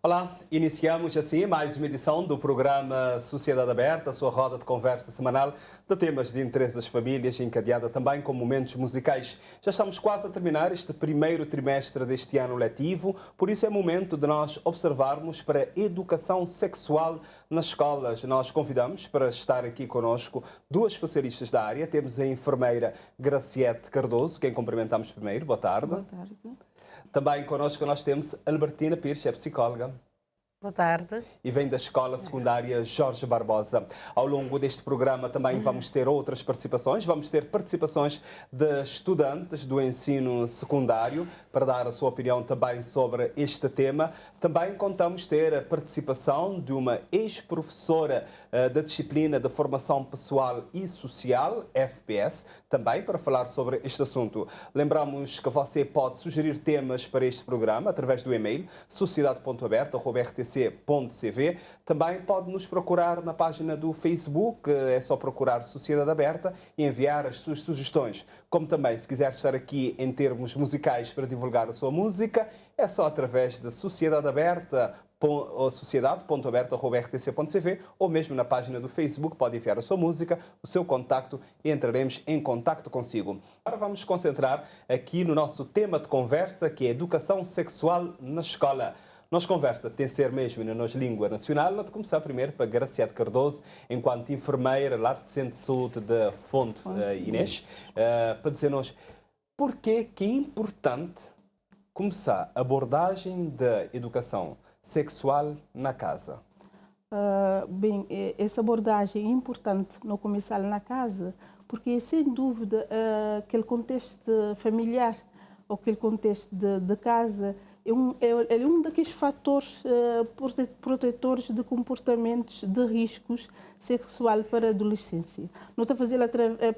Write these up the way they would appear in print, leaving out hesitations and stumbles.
Olá, iniciamos assim mais uma edição do programa Sociedade Aberta, a sua roda de conversa semanal de temas de interesse das famílias, encadeada também com momentos musicais. Já estamos quase a terminar este primeiro trimestre deste ano letivo, por isso é momento de nós observarmos para a educação sexual nas escolas. Nós convidamos para estar aqui conosco duas especialistas da área. Temos a enfermeira Graciete Cardoso, quem cumprimentamos primeiro. Boa tarde. Boa tarde. Também connosco nós temos Albertina Pires, é psicóloga. Boa tarde. E vem da Escola Secundária Jorge Barbosa. Ao longo deste programa também vamos ter outras participações. Vamos ter participações de estudantes do ensino secundário para dar a sua opinião também sobre este tema. Também contamos ter a participação de uma ex-professora da disciplina de Formação Pessoal e Social, FPS, também para falar sobre este assunto. Lembramos que você pode sugerir temas para este programa através do e-mail sociedade.aberta@rtc.cv. Também pode nos procurar na página do Facebook, é só procurar Sociedade Aberta e enviar as suas sugestões. Como também, se quiser estar aqui em termos musicais para divulgar a sua música, é só através da Sociedade Aberta ou sociedade.aberta@rtc.cv ou mesmo na página do Facebook pode enviar a sua música, o seu contacto e entraremos em contacto consigo. Agora vamos concentrar aqui no nosso tema de conversa, que é educação sexual na escola. Nossa conversa tem de ser mesmo na nossa língua nacional. Vou começar primeiro para Graciete Cardoso, enquanto enfermeira lá de Centro de Saúde da Fonte Inês, para dizer-nos porquê que é importante começar a abordagem da educação sexual na casa. Essa abordagem é importante não começar na casa, porque sem dúvida aquele contexto familiar ou aquele contexto de casa é um daqueles fatores protetores de comportamentos de riscos sexual para a adolescência. Não está a fazer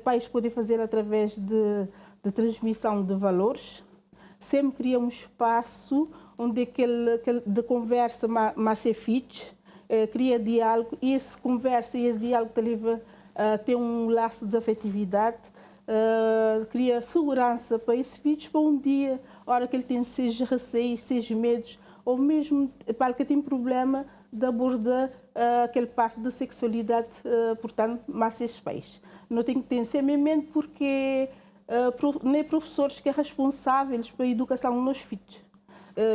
pais podem fazer através de transmissão de valores. Sempre cria um espaço onde de conversa mais é fixe, cria diálogo e essa conversa e esse diálogo te leva a ter um laço de afetividade, cria segurança para esse filho para um dia, a hora que ele tem seja receios, seja medos, ou mesmo para que tem problema de abordar aquele parte da sexualidade, portanto, mais esses pais. Não tem que ter sempre em mente porque nem professores que são responsáveis pela educação dos filhos.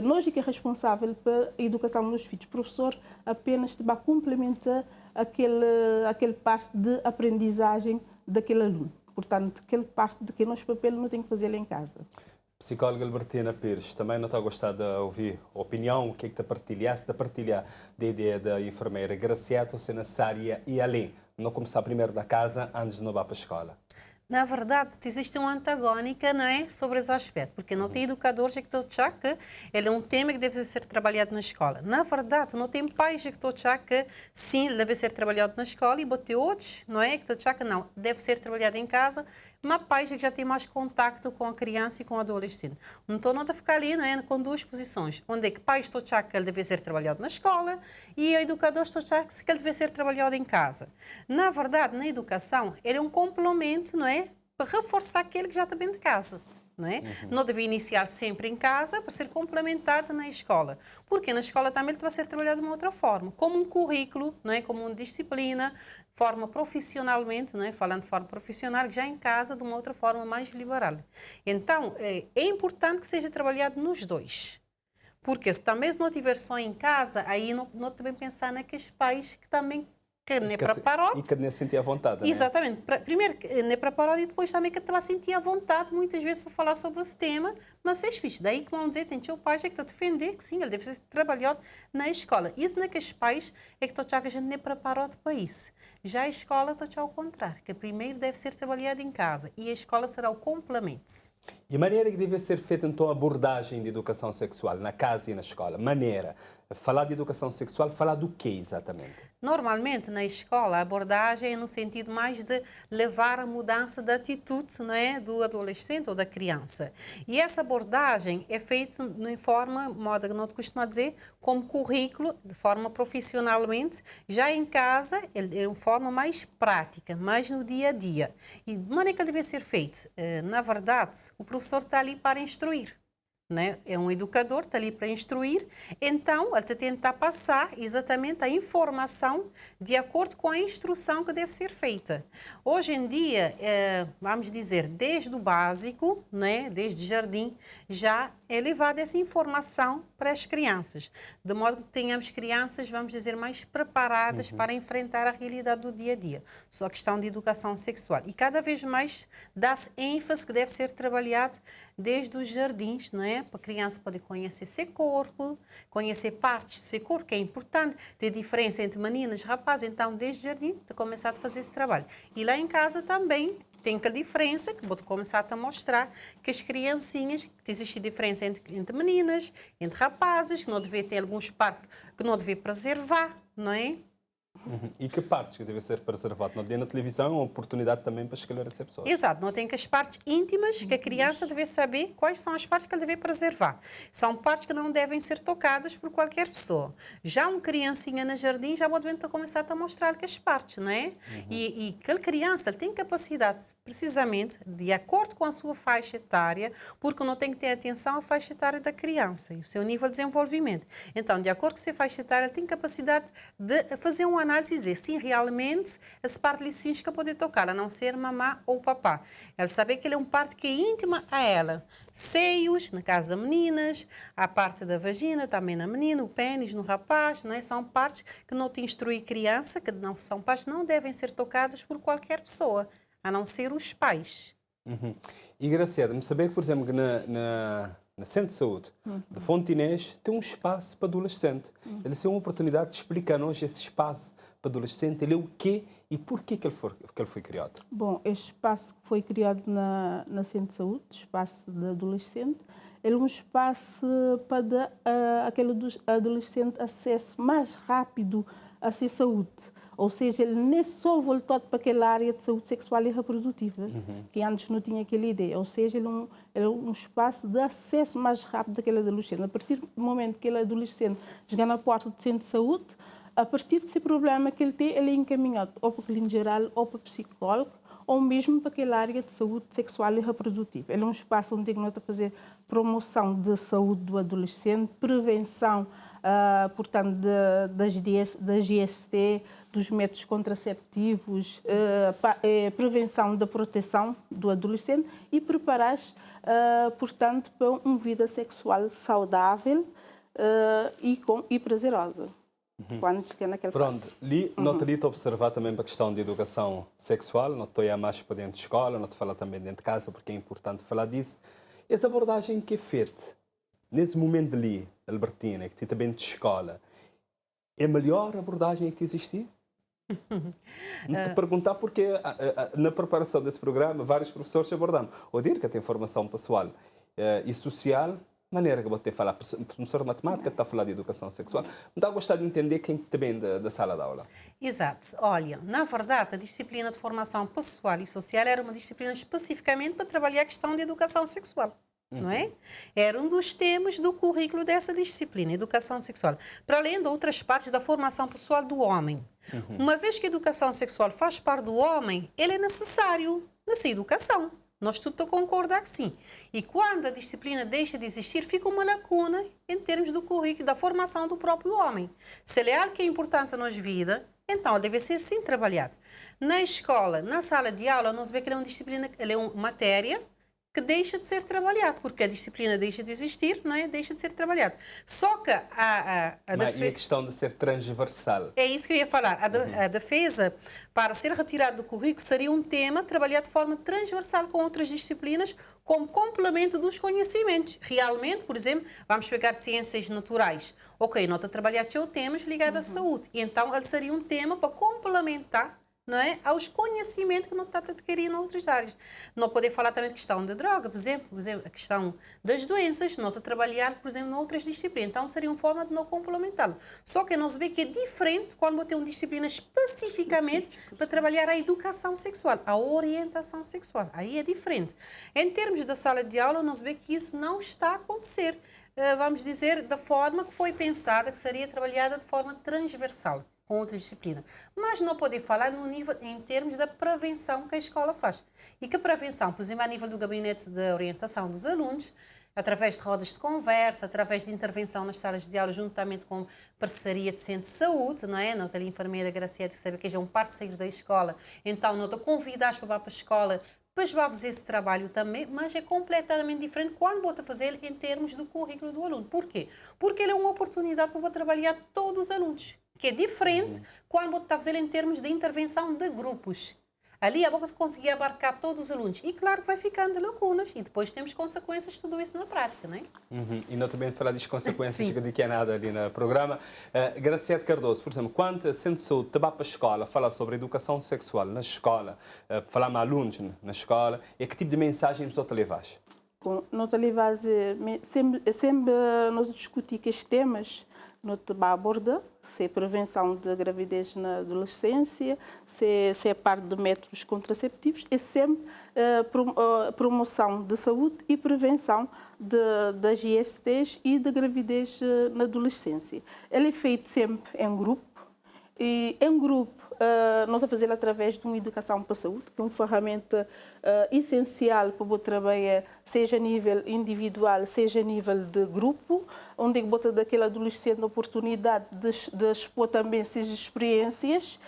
Nós é que é responsável pela educação dos filhos. O professor apenas vai complementar aquele parte de aprendizagem daquele aluno. Portanto, aquele parte de que nosso papel não tem que fazer lá em casa. Psicóloga Albertina Pires, também não está a gostar de ouvir a opinião, o que é que te partilhasse, de partilhar da ideia da enfermeira Graciete, ou se necessária e além, não começar primeiro da casa antes de não ir para a escola. Na verdade, existe uma antagônica, não é, sobre esse aspecto, porque não tem educadores que estão a achar que ele é um tema que deve ser trabalhado na escola. Na verdade, não tem pais que estão a achar que sim, deve ser trabalhado na escola e bote outros, não é, que estão a achar que não, deve ser trabalhado em casa, mas pais que já têm mais contacto com a criança e com o adolescente. Não estou a ficar ali, não é, com duas posições, onde é que pais estão a achar que ele deve ser trabalhado na escola e educadores estão a achar que ele deve ser trabalhado em casa. Na verdade, na educação, ele é um complemento, não é, para reforçar aquele que já está dentro de casa. Não é? Não deve iniciar sempre em casa para ser complementado na escola. Porque na escola também ele vai ser trabalhado de uma outra forma, como um currículo, não é? Como uma disciplina, forma profissionalmente, não é? Falando de forma profissional, já em casa de uma outra forma mais liberal. Então, é importante que seja trabalhado nos dois. Porque se também não tiver só em casa, aí não também pensar naqueles pais que também que nem preparado. E que nem sentia vontade. Exatamente. Né? Primeiro, nem preparado e depois também que estava a sentir a vontade, muitas vezes, para falar sobre esse tema, mas é fixe. Daí que vão dizer, tem teu pai que está a defender que sim, ele deve ser trabalhado na escola. Isso naqueles pais é que estão a achar que a gente nem preparado para isso. Já a escola está a achar ao contrário, que primeiro deve ser trabalhado em casa e a escola será o complemento. E a maneira que deve ser feita, então, a abordagem de educação sexual na casa e na escola? Maneira. Falar de educação sexual, falar do quê exatamente? Normalmente, na escola, a abordagem é no sentido mais de levar a mudança de atitude, não é, do adolescente ou da criança. E essa abordagem é feita em forma, modo que não te costumo dizer, como currículo, de forma profissionalmente. Já em casa, é uma forma mais prática, mais no dia a dia. E de maneira que ele deve ser feito? Na verdade, o professor está ali para instruir. né? É um educador, está ali para instruir, então ele está a tentar passar exatamente a informação de acordo com a instrução que deve ser feita. Hoje em dia, vamos dizer, desde o básico, né? Desde o jardim, já é levada essa informação para as crianças, de modo que tenhamos crianças, vamos dizer, mais preparadas para enfrentar a realidade do dia a dia. Só a questão de educação sexual. E cada vez mais dá-se ênfase que deve ser trabalhado desde os jardins, não é? Para a criança poder conhecer seu corpo, conhecer partes do seu corpo, que é importante, ter diferença entre meninas e rapazes. Então, desde o jardim, tem começado a fazer esse trabalho. E lá em casa também tem aquela diferença, que vou começar a mostrar que as criancinhas, que existe diferença entre meninas, entre rapazes, que não devia ter alguns partes que não devia preservar, não é? E que partes que devem ser preservadas? Não tem na televisão uma oportunidade também para esclarecer pessoas. Exato, não tem que as partes íntimas que a criança deve saber quais são as partes que ela deve preservar. São partes que não devem ser tocadas por qualquer pessoa. Já uma criancinha no jardim já pode começar a mostrar que as partes, não é? E aquela criança tem capacidade, precisamente, de acordo com a sua faixa etária, porque não tem que ter atenção à faixa etária da criança e o seu nível de desenvolvimento. Então, de acordo com a sua faixa etária, tem capacidade de fazer uma análise e dizer, sim, realmente, essa parte licença que pode tocar, a não ser mamá ou papá. Ela saber que ele é uma parte que é íntima a ela. Seios, na casa das meninas, a parte da vagina, também na menina, o pênis no rapaz, não é? São partes que não te instrui criança, que não são partes que não devem ser tocadas por qualquer pessoa, a não ser os pais. E Graciela, me saber que, por exemplo, que na Centro de Saúde de Fontinés tem um espaço para adolescente. Ele tem uma oportunidade de explicar-nos esse espaço para adolescente, ele é o quê e porquê que ele foi criado? Bom, este espaço que foi criado na Centro de Saúde, espaço de adolescente, ele é um espaço para dar aquele adolescente acesso mais rápido a sua saúde. Ou seja, ele nem só voltado para aquela área de saúde sexual e reprodutiva, que antes não tinha aquela ideia. Ou seja, ele é um espaço de acesso mais rápido daquele adolescente. A partir do momento que aquele adolescente chega na porta do centro de saúde, a partir desse problema que ele tem, ele é encaminhado ou para o clínico geral, ou para o psicólogo, ou mesmo para aquela área de saúde sexual e reprodutiva. Ele é um espaço onde nós estamos a fazer promoção da saúde do adolescente, prevenção, portanto, da GST, dos métodos contraceptivos, prevenção da proteção do adolescente e preparar-se, portanto, para uma vida sexual saudável e prazerosa. Quando chega naquele Pronto, ali não teria de observar também para a questão de educação sexual, não estou a mais para dentro de escola, não estou a falar também dentro de casa, porque é importante falar disso. Essa abordagem que é feita nesse momento ali, Albertina, que tem também de escola, é a melhor abordagem que existe? Te perguntar porque na preparação desse programa vários professores abordaram o dir que tem formação pessoal e social, maneira que você falar, professor de matemática está a falar de educação sexual, não está a gostar de entender quem também da sala de aula. Exato. Olha, na verdade, a disciplina de formação pessoal e social era uma disciplina especificamente para trabalhar a questão de educação sexual. Não é? Era um dos temas do currículo dessa disciplina, educação sexual, para além de outras partes da formação pessoal do homem. Uma vez que a educação sexual faz parte do homem, ele é necessário nessa educação. Nós tudo concordamos que sim. E quando a disciplina deixa de existir, fica uma lacuna em termos do currículo, da formação do próprio homem. Se ele é algo que é importante na nossa vida, então ele deve ser sim trabalhado. Na escola, na sala de aula, nós vemos que ele é uma disciplina, ele é uma matéria que deixa de ser trabalhado, porque a disciplina deixa de existir, não é? Deixa de ser trabalhado. Só que Mas e a questão de ser transversal? É isso que eu ia falar. A defesa, para ser retirado do currículo, seria um tema trabalhado de forma transversal com outras disciplinas, como complemento dos conhecimentos. Realmente, por exemplo, vamos pegar ciências naturais. Ok, nós trabalhamos temas ligados à saúde. E então, ele seria um tema para complementar, não é, aos conhecimentos que não está adquirindo em outras áreas. Não poder falar também de questão da droga, por exemplo, a questão das doenças, não está a trabalhar, por exemplo, em outras disciplinas. Então, seria uma forma de não complementá-lo. Só que nós vemos que é diferente quando tem uma disciplina especificamente para trabalhar a educação sexual, a orientação sexual. Aí é diferente. Em termos da sala de aula, nós vemos que isso não está a acontecer. Vamos dizer, da forma que foi pensada, que seria trabalhada de forma transversal com outra disciplina. Mas não poder falar no nível, em termos da prevenção que a escola faz. E que a prevenção, por exemplo, a nível do gabinete de orientação dos alunos, através de rodas de conversa, através de intervenção nas salas de aula, juntamente com parceria de centro de saúde, não é? Não tem a enfermeira Graciete, que sabe que é um parceiro da escola, então não te convidas para a escola, depois vai fazer esse trabalho também, mas é completamente diferente quando bota fazer em termos do currículo do aluno. Por quê? Porque ele é uma oportunidade para trabalhar todos os alunos, que é diferente quando bota fazer em termos de intervenção de grupos. Ali a boca conseguir abarcar todos os alunos. E claro que vai ficando lacunas. E depois temos consequências de tudo isso na prática, não é? E não também falar das consequências que é nada ali no programa. Graciete Cardoso, por exemplo, quando a Centro de Saúde te vai para a escola, fala sobre educação sexual na escola, falar com alunos na escola, e que tipo de mensagem você te levas? Não te levas, sempre nós discutimos que estes temas, nós abordamos, se é prevenção de gravidez na adolescência, se é parte de métodos contraceptivos, é sempre promoção de saúde e prevenção das ISTs e da gravidez na adolescência. Ele é feito sempre em grupo, e em grupo nós a fazer através de uma educação para a saúde, que é uma ferramenta essencial para o trabalho, seja a nível individual, seja a nível de grupo, onde bota daquele adolescente a oportunidade de expor também essas experiências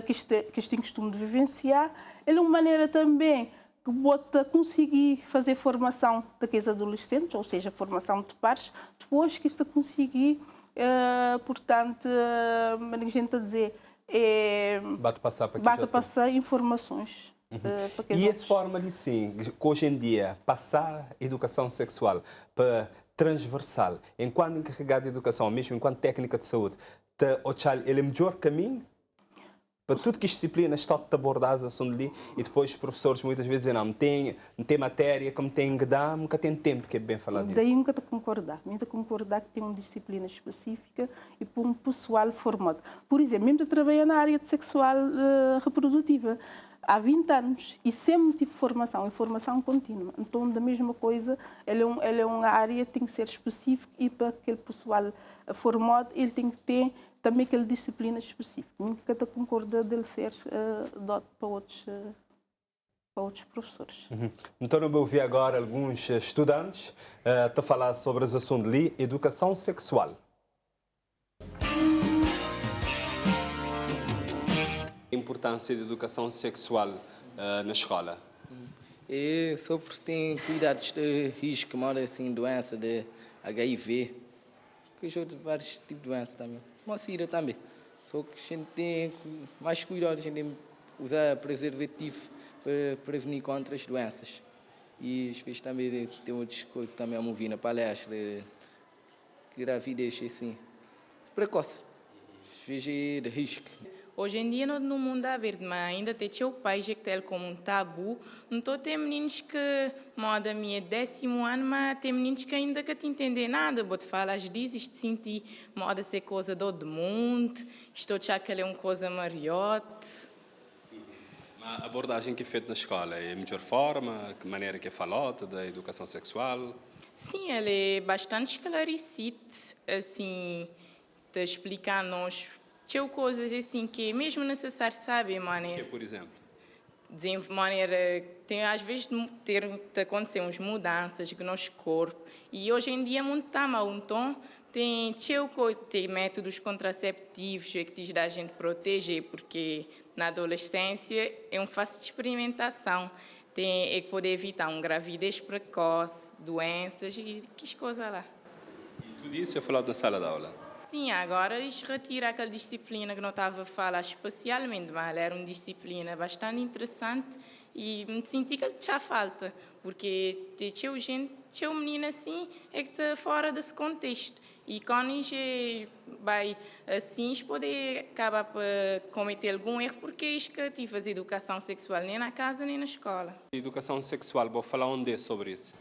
que este tem costume de vivenciar. Ele é uma maneira também que bota conseguir fazer formação daqueles adolescentes, ou seja, formação de pares, depois que isto conseguir, portanto, a gente está a dizer, passar informações. E essa forma de sim, que hoje em dia, passar educação sexual para transversal, enquanto encarregado de educação, mesmo enquanto técnica de saúde, ele é o melhor caminho? Para tudo que disciplina está de abordar as assuntos ali e depois os professores muitas vezes dizem, não tem matéria como tem que dar, nunca tem tempo, que é bem falar disso. Daí nunca te concordar. Nunca concordar que tem uma disciplina específica e para um pessoal formado. Por exemplo, mesmo eu trabalho na área de sexual reprodutiva há 20 anos e sempre tive formação, e formação contínua. Então, da mesma coisa, ele é uma área que tem que ser específica e para aquele pessoal formado, ele tem que ter também aquela disciplina específica. Nunca te concorda dele ser dote para outros professores. Então, eu vou ouvir agora alguns estudantes a falar sobre as assuntos de educação sexual. A importância da educação sexual na escola? É sobre tem cuidados de risco, mora assim, doença de HIV, que eu de vários tipos de doenças também. Uma SIDA também. Só que a gente tem mais cuidado, a gente tem que usar preservativo para prevenir contra as doenças. E às vezes também tem outras coisas também a ouvir na palestra, gravidez assim, precoce, às vezes é de risco. Hoje em dia, no mundo aberto, mas ainda tem o país que tem como um tabu. Então, tem meninos que, moda minha 10º ano, mas tem meninos que ainda que te entendem nada. Vou te falar, dizes, te sentir moda ser coisa do outro mundo, estou a achar que ele é uma coisa mariote. A abordagem que é feita na escola é a melhor forma? Que maneira que é falada da educação sexual? Sim, ele é bastante esclarecido, assim, de explicar-nos. Tinha coisas assim que é mesmo necessário saber, maneira. Que, por exemplo? De maneira, tem às vezes de acontecer umas mudanças no nosso corpo. E hoje em dia muito está mal. Então, tem métodos contraceptivos que diz da gente proteger, porque na adolescência é uma fase de experimentação. É que poder evitar uma gravidez precoce, doenças e que coisa lá. E tudo isso é falado na sala de aula? Sim, agora eles retiram aquela disciplina que não estava a falar especialmente, mas era uma disciplina bastante interessante e me senti que já falta, porque tinha gente, tinha um menino assim, é que está fora desse contexto. E quando eles vai assim, eles podem acabar por cometer algum erro, porque eles que te fazem educação sexual nem na casa nem na escola. Educação sexual, vou falar onde é sobre isso?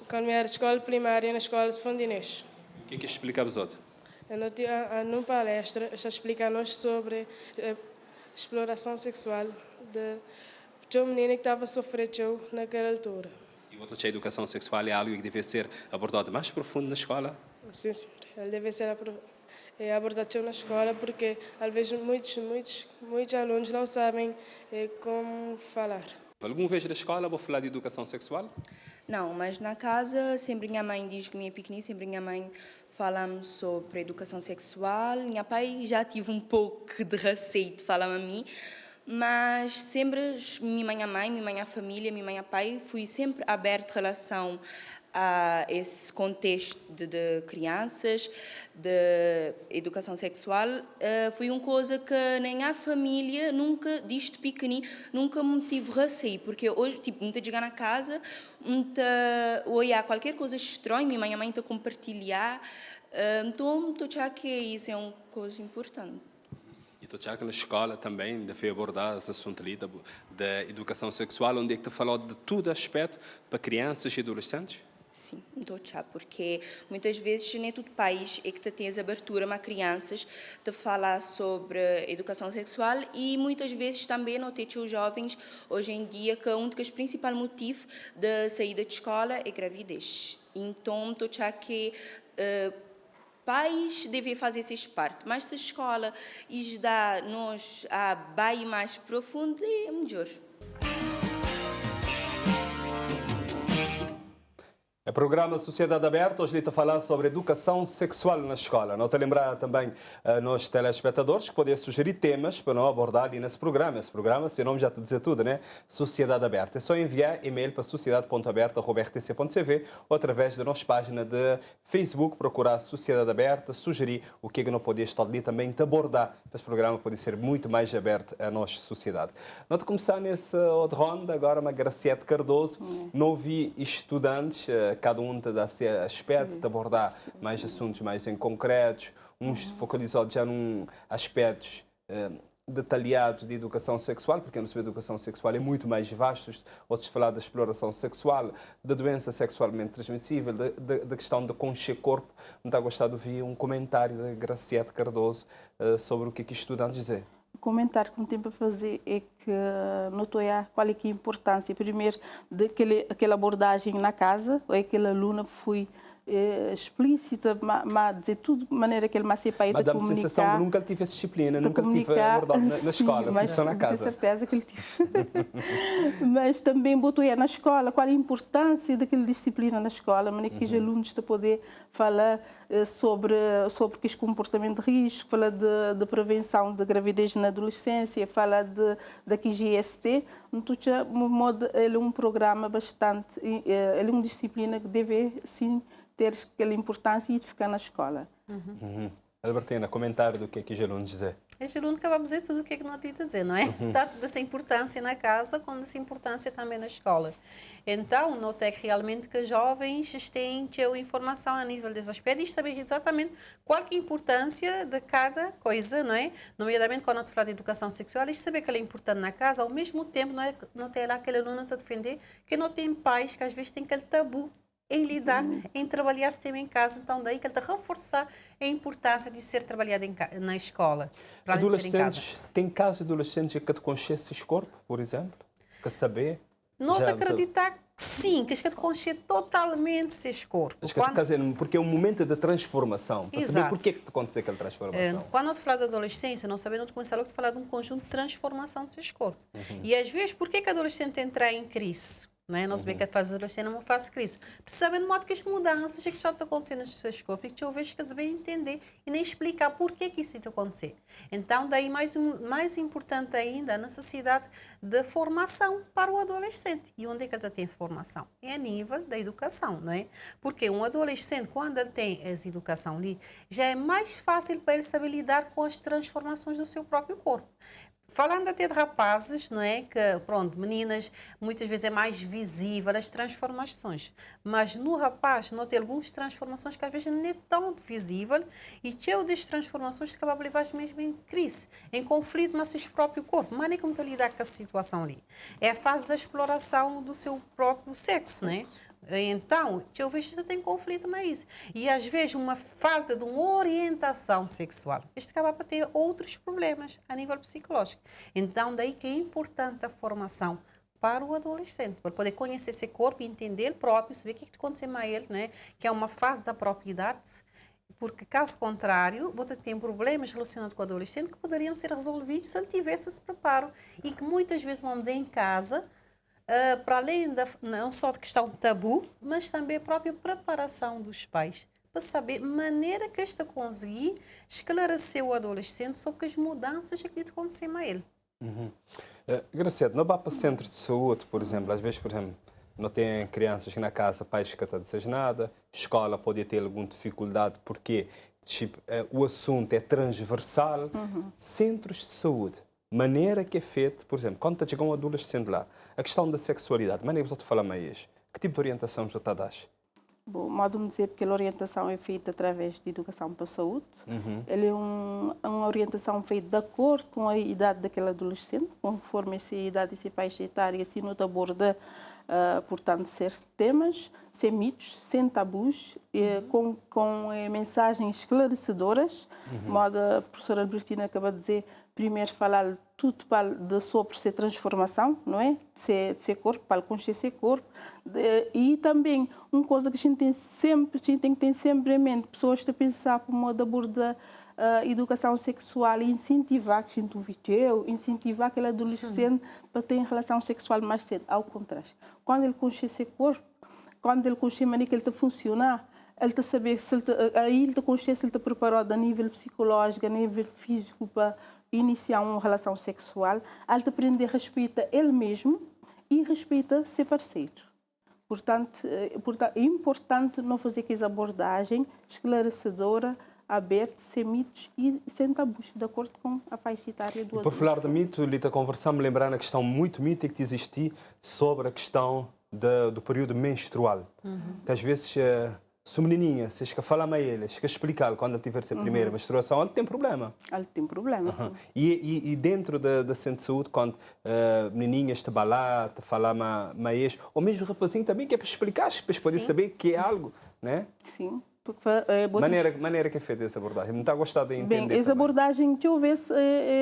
Quando eu era escola primária, na escola de Fondinês. O que é que explica a vosotros? Numa palestra, está a explicar-nos sobre a exploração sexual de uma menina que estava a sofrer naquela altura. E voto que a educação sexual é algo que deve ser abordado mais profundo na escola? Sim, senhor. Ele deve ser abordado na escola porque, às vezes, muitos alunos não sabem como falar. Alguma vez na escola vou falar de educação sexual? Não, mas na casa sempre minha mãe diz que minha pequenina, sempre minha mãe falamos sobre educação sexual. Minha pai já tive um pouco de receio de falar a mim, mas sempre minha mãe, a família, minha pai, fui sempre aberto em relação a esse contexto de crianças, de educação sexual. Foi uma coisa que nem a família nunca, desde pequenino, nunca me tive receio, porque hoje, tipo, muita chegar na casa, muita olhar qualquer coisa estranha, minha mãe está compartilhar, então estou a que isso é uma coisa importante. E tu já que na escola também deve abordar esse assunto ali da educação sexual, onde é que tu falou de todo aspecto para crianças e adolescentes? Sim, estou a porque muitas vezes nem todo país é que tem essa abertura para crianças de falar sobre educação sexual e muitas vezes também não tem os jovens hoje em dia que um dos principais motivos da saída de escola é gravidez. Então, estou a que pais devem fazer essa parte, mas se a escola ajudar-nos a bem mais profundo, é melhor. O programa Sociedade Aberta hoje está a falar sobre educação sexual na escola. Não te lembrar também nós telespectadores que podem sugerir temas para não abordar ali nesse programa. Esse programa, seu nome já te diz tudo, né? Sociedade Aberta. É só enviar e-mail para sociedade.aberta@rtc.cv ou através da nossa página de Facebook, procurar Sociedade Aberta, sugerir o que é que não podia estar ali também te abordar. Esse programa pode ser muito mais aberto à nossa sociedade. Não te começar nessa outra ronda, agora uma Graciete Cardoso. Não vi estudantes, cada um te dá seu aspecto, de abordar mais assuntos mais em concretos, uns focalizados já num aspectos detalhados de educação sexual, porque a nossa educação sexual é muito mais vasto, outros falar da exploração sexual, da doença sexualmente transmissível, da questão do conche-corpo. Não está gostado de ouvir um comentário da Graciete Cardoso sobre o que estudantes dizem. O comentário que me tenho para fazer é que notou qual é que é a importância, primeiro, daquela abordagem na casa, ou aquela aluna foi explícita, mas dizer tudo de maneira que ele mais se pai de comunicar. Mas dá-me a sensação que nunca tive disciplina, nunca tive abordado na escola, mas só na casa. Tenho certeza que ele tive. Mas também botou na escola qual a importância daquela disciplina na escola, mas que os alunos estão a poder falar sobre que comportamento de risco, fala de prevenção de gravidez na adolescência, fala da GST. Então, ele é um programa bastante, ele é uma disciplina que deve sim ter aquela importância e de ficar na escola. Albertina, comentário do que os alunos dizem. Este aluno acaba de dizer tudo o que é que não te dizer, não é? Tanto dessa importância na casa, como dessa importância também na escola. Então, notei realmente que os jovens têm informação a nível desse aspecto e saber exatamente qual é a importância de cada coisa, não é? Nomeadamente, quando eu falo de educação sexual, e saber que ela é importante na casa, ao mesmo tempo, não tem lá aquele aluno a defender que não tem pais que às vezes têm aquele tabu em lidar, em trabalhar esse tema em casa. Então, daí que ele está a reforçar a importância de ser trabalhado na escola. Adolescentes, tem casos de adolescentes que te conhecem esse corpo, por exemplo? Que saber? Não te acreditar que sim, que te conhecer totalmente esse corpo. Porque é um momento de transformação. Para saber por que te aconteceu aquela transformação. Quando eu te falo de adolescência, não sabendo, começar logo a falar de um conjunto de transformação desse corpo. E às vezes, por que a adolescente entra em crise? Não é? Não se vê que a fase adolescente não faz crise. Precisamente de modo que as mudanças que estão acontecendo nos seus corpos e que eu vejo que eles bem entender e nem explicar por que isso está acontecer. Então, daí mais importante ainda a necessidade de formação para o adolescente. E onde é que ele tem formação? É a nível da educação, não é? Porque um adolescente, quando ele tem essa educação ali, já é mais fácil para ele saber lidar com as transformações do seu próprio corpo. Falando até de rapazes, não é? Que, pronto, meninas, muitas vezes é mais visível as transformações. Mas no rapaz, não tem algumas transformações que às vezes não é tão visível e cheio das transformações que acaba a levar mesmo em crise, em conflito no seu próprio corpo. Mas nem como está a lidar com a situação ali. É a fase da exploração do seu próprio sexo, não é? Então, eu vejo que tem conflito mais. E às vezes uma falta de uma orientação sexual. Isto acaba por ter outros problemas a nível psicológico. Então, daí que é importante a formação para o adolescente, para poder conhecer seu corpo, entender ele próprio, saber o que acontece a ele, né? Que é uma fase da propriedade. Porque, caso contrário, você tem problemas relacionados com o adolescente que poderiam ser resolvidos se ele tivesse esse preparo. E que muitas vezes, vamos dizer, em casa, para além não só de questão tabu, mas também a própria preparação dos pais, para saber a maneira que esta conseguir esclarecer o adolescente sobre as mudanças que acontecem a ele. Graciela, não vai para o centro de saúde, por exemplo, às vezes, por exemplo, não tem crianças na casa, pais que não dizem nada, escola pode ter alguma dificuldade porque tipo, o assunto é transversal. Centros de saúde, maneira que é feito, por exemplo, quando chega um adolescente lá, a questão da sexualidade, maneira que você fala mais, que tipo de orientação você dá? Bom, modo de dizer que a orientação é feita através de educação para a saúde. Ele é uma orientação feita de acordo com a idade daquele adolescente, conforme essa idade e essa faixa etária, assim, não aborda, portanto, certos temas, sem mitos, sem tabus, com mensagens esclarecedoras. Modo a professora Albertina acaba de dizer, primeiro falar tudo sobre ser transformação, não é? De ser corpo, para conhecer ser corpo. E também, uma coisa que a gente tem que ter sempre em mente, pessoas que pensar por modo de abordar a educação sexual e incentivar, que a gente ouviu, incentivar aquele adolescente para ter relação sexual mais cedo. Ao contrário, quando ele conhece ser corpo, quando ele conhece a maneira que ele está a funcionar, ele está a saber se aí ele está consciente, se ele está preparado a nível psicológico, a nível físico para iniciar uma relação sexual, ele está a aprender a respeitar ele mesmo e respeita seu parceiro. Portanto, é importante não fazer aquela abordagem esclarecedora, aberta, sem mitos e sem tabus, de acordo com a faixa etária do adolescente. Por falar de mito, Lita, conversamos, lembrar na questão muito mítica que existe sobre a questão do período menstrual. Que às vezes, se uma menininha, se que falar a ele, se que explicar quando ele tiver a primeira menstruação, ele tem problema. Ele tem problema, sim. E dentro da centro de saúde, quando menininhas te balar, te falar a ex, ou mesmo o rapazinho também, que é para explicar, para poder saber que é algo, né? Sim. Maneira que é feita essa abordagem. Não está a gostar de entender. Bem, essa abordagem, deixa eu ver se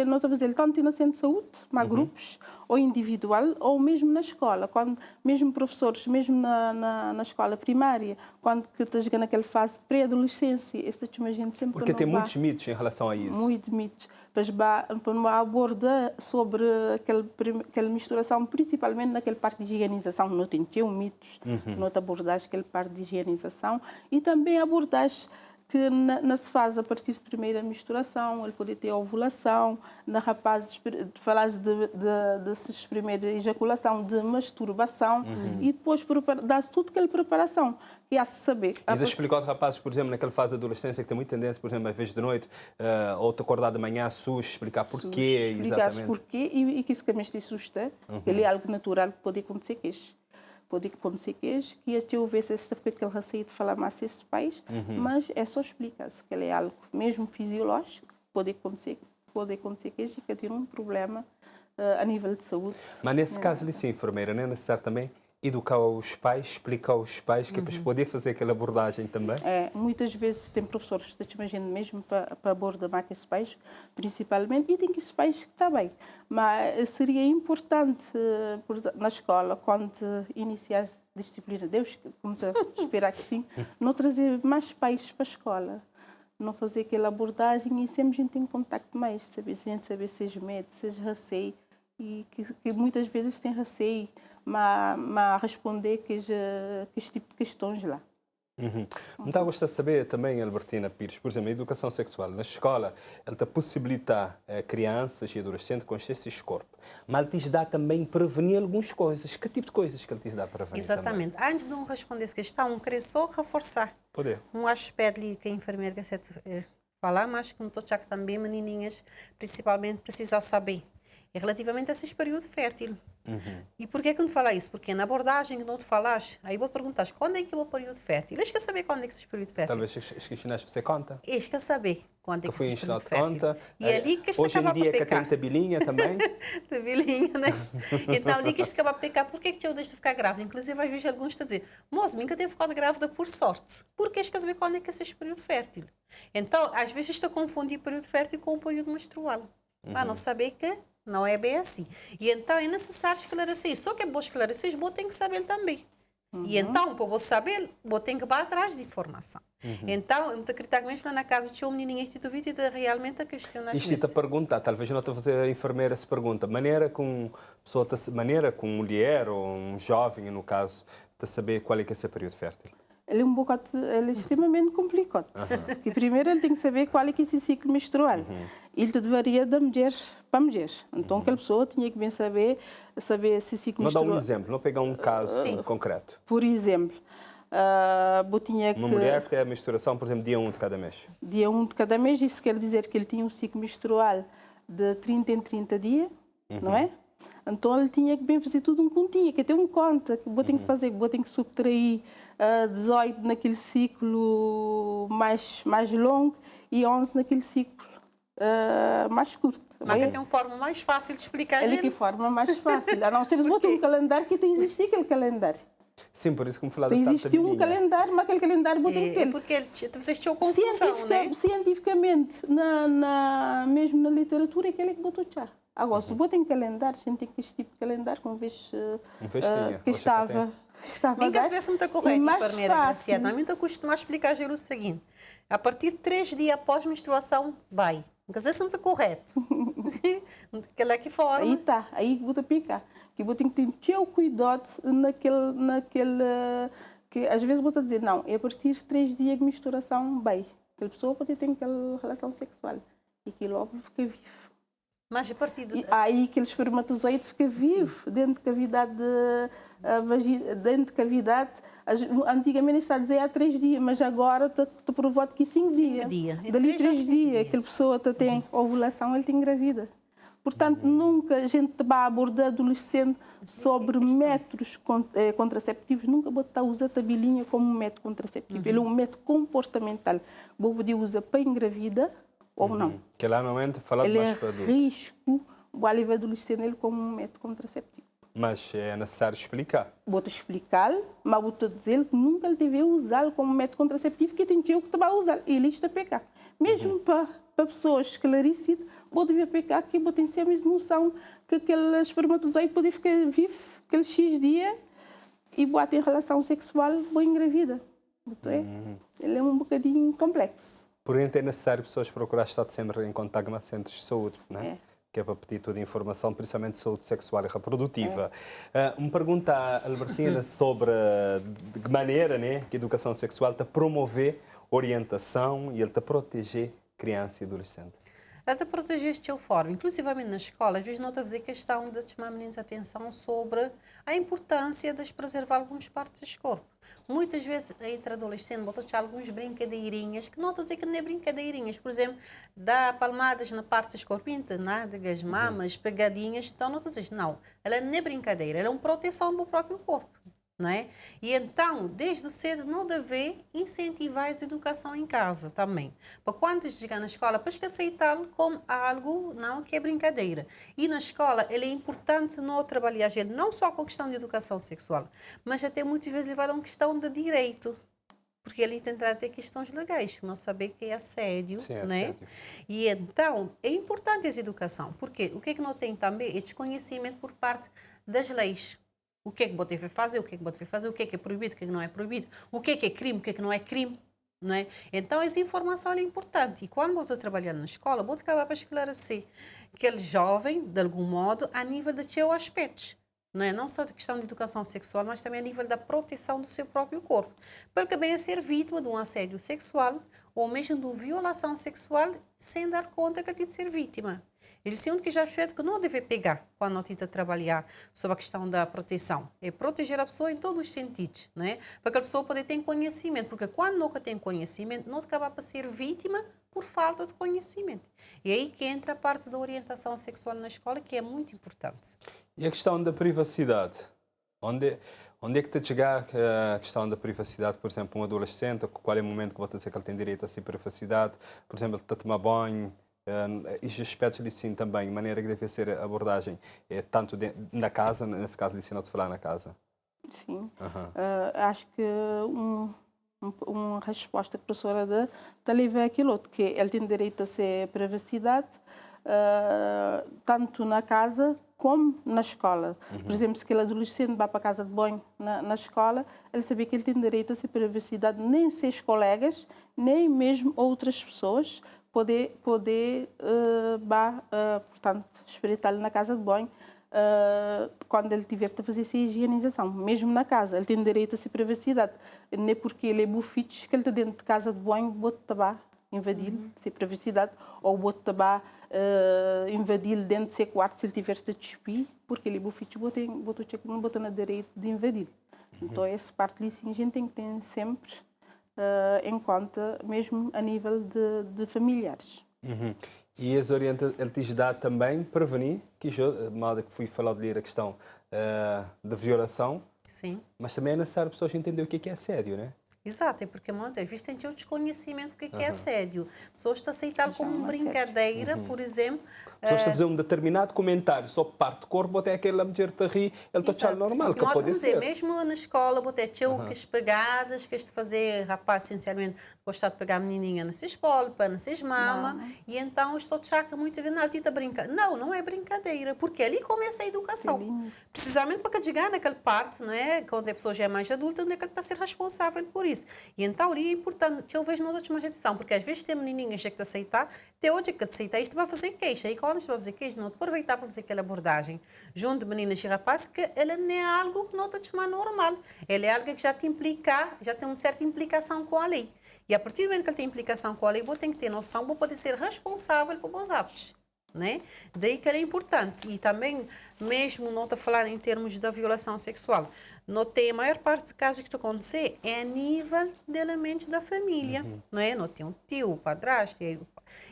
não está a fazer tanto na centro de saúde, mas grupos, ou individual, ou mesmo na escola. Quando, mesmo professores, mesmo na escola primária, quando que está chegando naquela fase de pré-adolescência, esta gente sempre porque tem muitos mitos em relação a isso. Muitos mitos. Para abordar sobre aquela misturação, principalmente naquela parte de higienização, não tem mitos, não abordagem aquela parte de higienização, e também abordagem que não se faz a partir da primeira misturação, ele pode ter ovulação, na rapaz falas de primeira ejaculação, de masturbação, e depois dá-se tudo aquela preparação, que há-se saber. E de explicar aos rapazes, por exemplo, naquela fase de adolescência, que tem muita tendência, por exemplo, às vezes de noite, ou te acordar de manhã, explicar porquê, exatamente. Porquê e que isso que me assusta, ele é algo natural que pode acontecer que até eu ver se está ficando aquele receio de falar mais a esses pais, mas é só explicar-se que ele é algo mesmo fisiológico, pode acontecer que tem um problema a nível de saúde. Mas nesse caso, sim, enfermeira, não é necessário também educar os pais, explicar aos pais que é para poder fazer aquela abordagem também? Muitas vezes tem professores que imagino mesmo para abordar mais esses pais, principalmente, e tem que esses pais que está bem. Mas seria importante na escola, quando iniciar a disciplina, Deus, como esperar que sim, não trazer mais pais para a escola. Não fazer aquela abordagem e sempre a gente tem contacto mais, a gente saber se é medo, se é receio, e que muitas vezes tem receio, mas responder que este tipo de questões lá. Não está a gostar de saber também, Albertina Pires, por exemplo, a educação sexual na escola, ela está a possibilitar crianças e adolescentes com esses corpos, mas ele te dá também prevenir algumas coisas. Que tipo de coisas que ele te dá para prevenir? Exatamente. Também? Antes de responder essa questão, queria só reforçar um aspecto que a enfermeira quer falar, mas que não estou a que também menininhas, principalmente, precisam saber. É relativamente a esse período fértil. E por que não fala isso? Porque na abordagem que não te falas, aí vou perguntar quando é que é o período fértil? Eles querem saber quando é que é esse período fértil. Talvez ensinaste você conta. Eles querem saber quando é que é esse período fértil. Conta. E ali que hoje em dia que tem tabelinha também. Tabelinha, né? Então ali que isto acaba a pecar. Por que eu deixo de ficar grávida? Inclusive às vezes alguns estão a dizer, moço, nunca tenho ficado grávida por sorte. Porque eles querem saber quando é que é esse período fértil. Então às vezes estou a confundir o período fértil com o período menstrual. Para não saber que não é bem assim. E então é necessário esclarecer isso. Só que é bom esclarecer, é bom tem que saber também. E então, para você saber, você tem que ir atrás de informação. Então, eu me acredito que mesmo na casa tinha um menininho que tu e realmente a questionar Isto está a perguntar, talvez não estou a fazer a enfermeira essa pergunta. Maneira com mulher ou um jovem, no caso, de saber qual é que é esse período fértil? Ele é ele é extremamente complicado. Que primeiro ele tem que saber qual é que é esse ciclo menstrual. Ele varia da mulher para mulher. Então, aquela pessoa tinha que bem saber esse ciclo menstrual. Não dá um exemplo, não pegar um caso concreto. Por exemplo, tinha que... Uma mulher que tem a menstruação, por exemplo, dia 1 de cada mês. Dia 1 de cada mês, isso quer dizer que ele tinha um ciclo menstrual de 30 em 30 dias, não é? Então ele tinha que bem fazer tudo um continha, que tem um conta que vou ter que fazer, vou ter que subtrair 18 naquele ciclo mais longo e 11 naquele ciclo mais curto. Mas tem uma forma mais fácil de explicar. Ele que forma mais fácil, a não ser se botar um calendário que tem que existir aquele calendário. Sim, por isso que me falar existe um calendário, mas aquele calendário botou que ter. Porque vocês tinham confusão, né? Cientificamente, mesmo na literatura, é aquele que botou já. Agora, se botar em calendário, a gente tem que este tipo de calendário, como vez que estava Ninguém se muito correto, enfermeira Graciela. Não muito costumo explicar o seguinte: a partir de 3 dias após menstruação, vai. Às vezes não está correto. Aquela que fora. Aí está, aí que vou picar. Que vou ter que ter o cuidado naquele que às vezes vou dizer, não, é a partir de 3 dias de menstruação, bem. Aquela pessoa pode ter aquela relação sexual e aquele óvulo fica vivo. Mas a partir de... Aí aquele espermatozoide fica vivo dentro de cavidade dentro de cavidade. Antigamente está a dizer há 3 dias, mas agora está provado que 5 dias. Dali 3 dias, aquela pessoa tem ovulação, ele tem engravida. Portanto, nunca a gente vai abordar adolescente sobre métodos contraceptivos, nunca vou estar a usar a tabelinha como um método contraceptivo. Ele é um método comportamental. Vou poder usar para engravida ou não. Que lá normalmente fala mais para adultos. Ele é risco, vou levar adolescente ele como um método contraceptivo. Mas é necessário explicar. Vou-te explicar, mas vou-te dizer que nunca ele deve usá-lo como método contraceptivo, que tem que te vai usar. Ele está a pecar. Mesmo para pessoas esclarecidas, vou dever pecar que vou ter sempre noção que aquele espermatozoide pode ficar vivo aquele X dia e vou ter relação sexual, vou engravida. Ele é um bocadinho complexo. Porém, é necessário pessoas procurar estar sempre em contato com centros de saúde, não é? Que é para pedir toda a informação, principalmente de saúde sexual e reprodutiva. Uma pergunta à Albertina sobre de que maneira, né, que a educação sexual está a promover orientação e ele está a proteger criança e adolescente. Até proteger este teu forma, inclusivamente na escola, às vezes não está a dizer questão de chamar meninos a atenção sobre a importância de preservar algumas partes do corpo. Muitas vezes, entre adolescentes, botam-se algumas brincadeirinhas, que não estou a dizer que não é brincadeirinhas. Por exemplo, dá palmadas na parte do corpo, nádegas, mamas, pegadinhas. Então, não estou a dizer, não, ela não é brincadeira, ela é uma proteção do próprio corpo. Não é? E então, desde cedo, não deve incentivar a educação em casa também. Para quando chegar na escola, para que aceitá-lo como algo não que é brincadeira. E na escola, ele é importante não trabalhar ele não só com a questão de educação sexual, mas até muitas vezes levar a uma questão de direito. Porque ele tentará ter questões legais, não saber que é assédio, né? E então, é importante essa educação. Porque o que é que não tem também é desconhecimento por parte das leis. O que é que você deve fazer, o que é que você deve fazer, o que é proibido, o que é que não é proibido, o que é crime, o que é que não é crime. Não é? Então, essa informação é importante. E quando você trabalhar na escola, você acaba para esclarecer aquele jovem, de algum modo, a nível de seus aspectos. Não só de questão de educação sexual, mas também a nível da proteção do seu próprio corpo. Porque bem é ser vítima de um assédio sexual ou mesmo de uma violação sexual sem dar conta que é de ser vítima. Eles têm que já fez que não deve pegar quando não tenta trabalhar sobre a questão da proteção. É proteger a pessoa em todos os sentidos, não é? Para que a pessoa possa ter conhecimento, porque quando nunca tem conhecimento, não acaba para ser vítima por falta de conhecimento. E aí que entra a parte da orientação sexual na escola, que é muito importante. E a questão da privacidade? Onde é que está a chegar a questão da privacidade, por exemplo, um adolescente, qual é o momento que você dizer que ele tem direito a essa privacidade? Por exemplo, ele está a tomar banho, estes aspectos ali sim também, maneira que deve ser a abordagem, é tanto na casa, nesse caso, ensinou-te a falar na casa? Sim. Acho que uma resposta que a professora dá está a levar aquilo outro, que ele tem direito a ser privacidade, tanto na casa como na escola. Por exemplo, se aquele adolescente vai para a casa de banho na escola, ele sabia que ele tem direito a ser privacidade, nem seus colegas, nem mesmo outras pessoas poder portanto, espreitar-lhe na casa de banho quando ele tiver de fazer essa higienização. Mesmo na casa, ele tem direito a ser privacidade. Não é porque ele é bufites que ele está dentro de casa de banho, bota tabaco, invadir-lhe, ser privacidade, ou bota tabaco, invadir-lhe dentro do seu quarto se ele tiver de despir, porque ele é bufites, não bota na direito de invadir. Então, essa parte ali, sim, a gente tem que ter sempre em conta, mesmo a nível de familiares. E as orientações, ele te dá também prevenir, que eu, mal que fui falar de a questão da violação, Sim. mas também é necessário as pessoas entenderem o que é assédio, não é? Exato, é porque, vamos dizer, existem o desconhecimento do que é assédio. Pessoas estão a aceitar como uma brincadeira, por exemplo. Pessoas estão a fazer um determinado comentário sobre parte do corpo, até aquele mulher te rir, ele está a achar normal, que pode ser. Mesmo na escola, até que as pegadas, que este fazer, rapaz, essencialmente, gostar de pegar a menininha nessas polpas, nessas mamas, e então estou a achar que muita vezes, não, a tita brinca. Não, não é brincadeira, porque ali começa a educação. Precisamente para que chegar naquela parte, não é? Quando a pessoa já é mais adulta, onde é que ele está a ser responsável por isso. E então ali é importante, eu vejo noutras mais atenção, porque às vezes tem menininhas que te aceitar, até hoje que te aceitar, isto vai fazer queixa. E quando isto vai fazer queixa, não te aproveitar para fazer aquela abordagem junto de meninas e rapazes, que ela não é algo que não te chama normal. Ela é algo que já te implica, já tem uma certa implicação com a lei. E a partir do momento que ele tem implicação com a lei, você tem que ter noção, você pode ser responsável pelos atos. Né? Daí que ele é importante. E também, mesmo não estou a falar em termos da violação sexual, notei a maior parte de casos que estão a acontecer é a nível de elementos da família. Não é? Não tem um tio, o padrasto,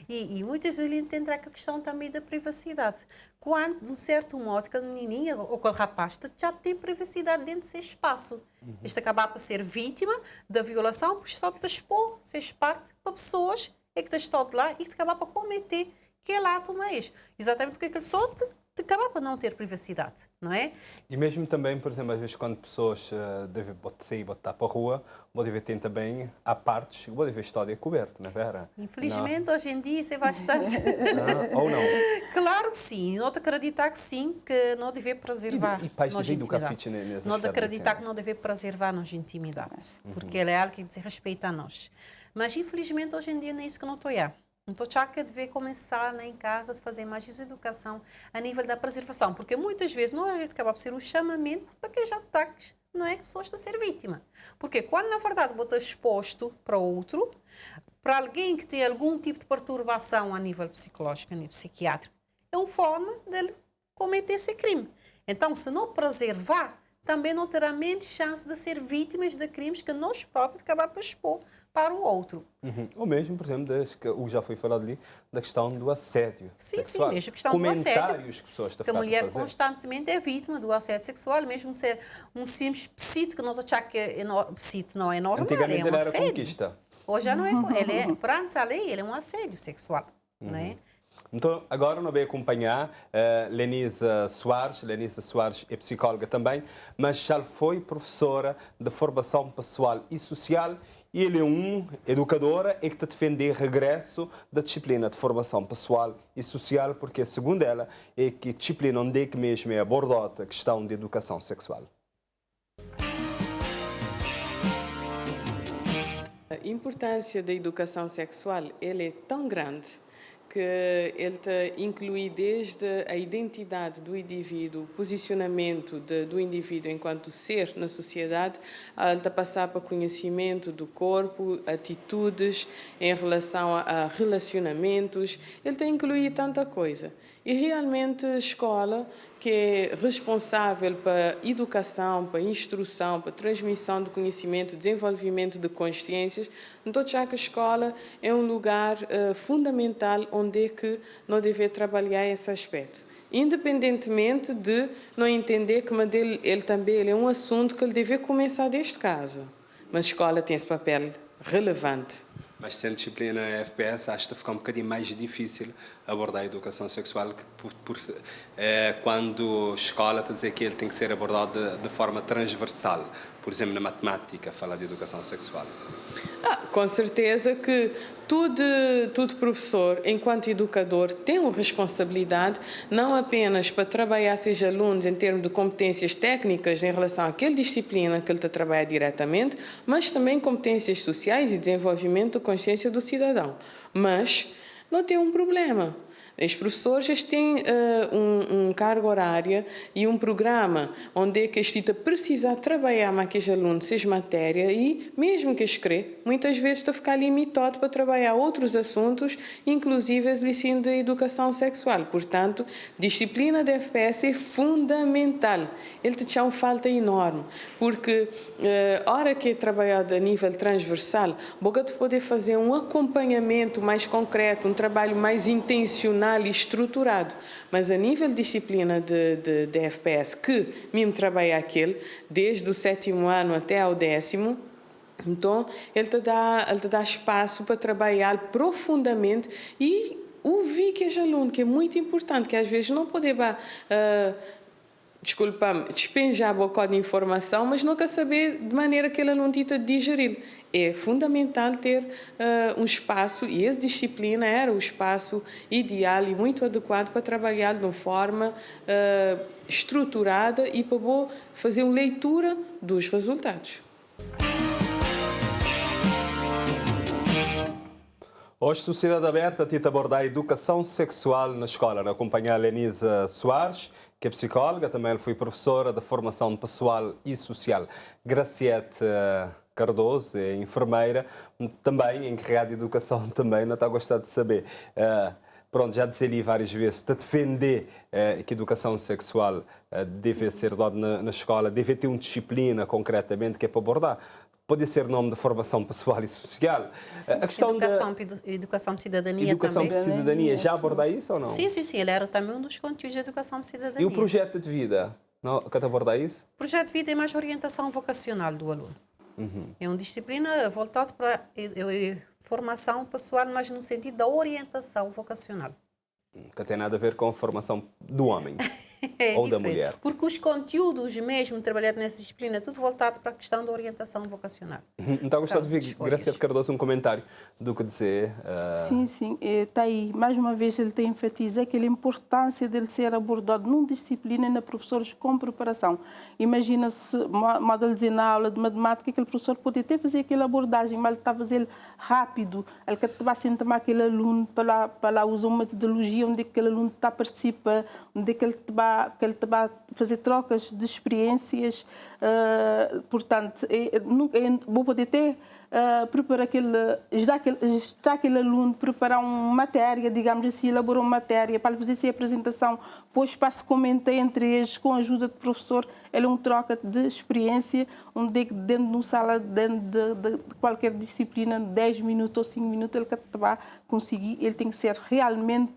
e muitas vezes ele entra a questão também da privacidade. Quando, de um certo modo, aquela menininha ou aquele rapaz já tem privacidade dentro desse espaço. Este acaba por ser vítima da violação, porque só te expor, seres parte para pessoas que estão de lá e que acaba por cometer que é lá tu mais. Exatamente porque aquela pessoa te acaba por não ter privacidade, não é? E mesmo também, por exemplo, às vezes quando pessoas devem sair, botar para a rua, pode ver tem também, há partes, pode ver história coberta, não é, Vera? Infelizmente, hoje em dia, isso é bastante... Ou não? Claro que sim. Não te acreditar que sim, que não deve preservar. E pais de do café nessa não te acreditar que não deve preservar nossa intimidade, porque ela é algo que diz respeito a nós. Mas, infelizmente, hoje em dia, não é isso que não estou a. Então, já que deve começar em casa a fazer mais educação a nível da preservação, porque muitas vezes não é acaba por ser um chamamento para que já ataques, não é que a pessoa está a ser vítima. Porque quando, na verdade, você está exposto para outro, para alguém que tem algum tipo de perturbação a nível psicológico, a nível psiquiátrico, é uma forma de cometer esse crime. Então, se não preservar, também não terá menos chance de ser vítimas de crimes que nós próprios acabamos por expor para o outro. Ou mesmo, por exemplo, que já foi falado ali, da questão do assédio sexual. Sim, mesmo a questão do assédio. Comentários que pessoas estão a fazer. A mulher constantemente é vítima do assédio sexual, mesmo ser um simples psito, que não estou a achar que psito não é normal, antigamente é um era assédio. conquista. Hoje já não é. Ele é, perante a lei, ele é um assédio sexual, não é? Então, agora nós vamos acompanhar Lenisa Soares. Lenisa Soares é psicóloga também, mas já foi professora de formação pessoal e social. E ele é um educadora que está a defender regresso da disciplina de formação pessoal e social, porque, segundo ela, é que a disciplina onde é que mesmo é abordada a questão de educação sexual. A importância da educação sexual ele é tão grande que ele inclui desde a identidade do indivíduo, o posicionamento do indivíduo enquanto ser na sociedade, ele está a passar para conhecimento do corpo, atitudes em relação a relacionamentos, ele está a incluir tanta coisa. E realmente a escola, que é responsável para educação, para instrução, para transmissão de conhecimento, desenvolvimento de consciências, então já que a escola é um lugar fundamental onde é que não deve trabalhar esse aspecto. Independentemente de não entender que ele também é um assunto que ele deve começar desde casa. Mas a escola tem esse papel relevante. Mas sendo disciplina FPS, acho que fica um bocadinho mais difícil abordar a educação sexual quando a escola está a dizer que ele tem que ser abordado de forma transversal. Por exemplo, na matemática, fala de educação sexual. Com certeza que todo professor, enquanto educador, tem uma responsabilidade não apenas para trabalhar seus alunos em termos de competências técnicas em relação àquela disciplina que ele está a trabalhar diretamente, mas também competências sociais e desenvolvimento da consciência do cidadão. Mas não tem um problema. Os professores têm um cargo horário e um programa onde é que a precisa trabalhar com aqueles alunos seja matéria e, mesmo que escreva, muitas vezes está a ficar limitado para trabalhar outros assuntos, inclusive o ensino da educação sexual. Portanto, disciplina da FPS é fundamental. Ele te tinha uma falta enorme, porque a hora que é trabalhado a nível transversal, boca de poder fazer um acompanhamento mais concreto, um trabalho mais intencional e estruturado, mas a nível de disciplina de FPS, que mesmo trabalha aquele, desde o 7º ano até ao 10º, então ele te dá espaço para trabalhar profundamente e ouvir que é aluno, que é muito importante, que às vezes não pode despenjar um bocado de informação, mas nunca saber de maneira que ele aluno tenta digerir. É fundamental ter um espaço, e essa disciplina era o espaço ideal e muito adequado para trabalhar de uma forma estruturada e para fazer uma leitura dos resultados. Hoje, Sociedade Aberta tenta abordar a educação sexual na escola. Acompanha a Lenisa Soares, que é psicóloga, também foi professora de formação pessoal e social. Graciete Cardoso é enfermeira, também encarregada de educação, também não está a gostar de saber. Pronto, já disse ali várias vezes, de defender que a educação sexual deve ser dada na escola, deve ter uma disciplina concretamente que é para abordar. Pode ser nome de formação pessoal e social. Sim, a questão educação de cidadania educação também. de cidadania, já aborda isso ou não? Sim, ele era também um dos conteúdos de educação de cidadania. E o projeto de vida, não, que te aborda isso? O projeto de vida é mais orientação vocacional do aluno. É uma disciplina voltada para formação pessoal, mas no sentido da orientação vocacional. Que tem nada a ver com a formação do homem ou da mulher. Porque os conteúdos mesmo trabalhados nessa disciplina é tudo voltado para a questão da orientação vocacional. Então, gostava de ver, Graciete Cardoso, um comentário do que dizer. Sim, está aí. Mais uma vez, ele tem enfatizado aquela importância dele ser abordado numa disciplina na professores com preparação. Imagina-se, modo de dizer na aula de matemática, aquele professor pode até fazer aquela abordagem, mas ele está a fazer rápido. Ele vai sentar aquele aluno para lá usar uma metodologia onde aquele aluno está a participar, onde ele vai fazer trocas de experiências. Portanto, vou poder ter preparar aquele aluno preparar uma matéria, digamos assim, elaborar uma matéria para fazer essa apresentação, depois para se comentar entre eles com a ajuda do professor. Ele é uma troca de experiência, onde dentro de uma sala, dentro de qualquer disciplina, 10 minutos ou 5 minutos, ele vai conseguir. Ele tem que ser realmente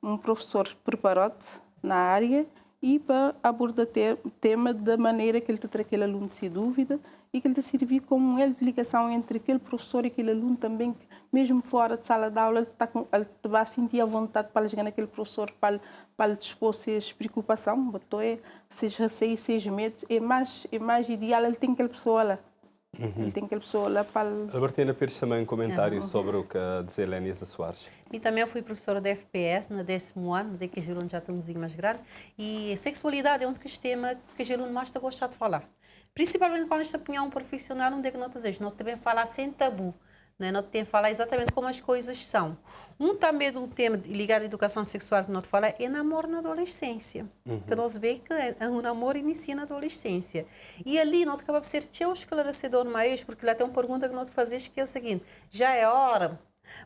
um professor preparado na área e para abordar o tema da maneira que ele terá aquele aluno sem dúvida e que ele te servir como um elo de ligação entre aquele professor e aquele aluno também, mesmo fora de sala de aula, ele vai sentir a vontade para chegar naquele professor, para lhe dispor suas preocupações, seja receio, seja medo. É mais ideal, ele tem aquela pessoa lá. Ele tem aquela pessoa lá para... Albertina Pires, também um comentário sobre o que dizer Lenisa Soares. E também eu fui professora de FPS no 10º ano, de que os alunos já estão um pouquinho mais grande, e sexualidade é um dos temas que os alunos mais estão a gostar de falar. Principalmente quando está a apanhar um profissional, onde é que não te não também falar sem tabu. Não tem que falar exatamente como as coisas são. Também do tema ligado à educação sexual que nós fala é namoro na adolescência. Que nós vemos que o namoro inicia na adolescência. E ali nós acaba de ser teu esclarecedor mais, porque lá tem uma pergunta que nós fazemos que é o seguinte: já é hora?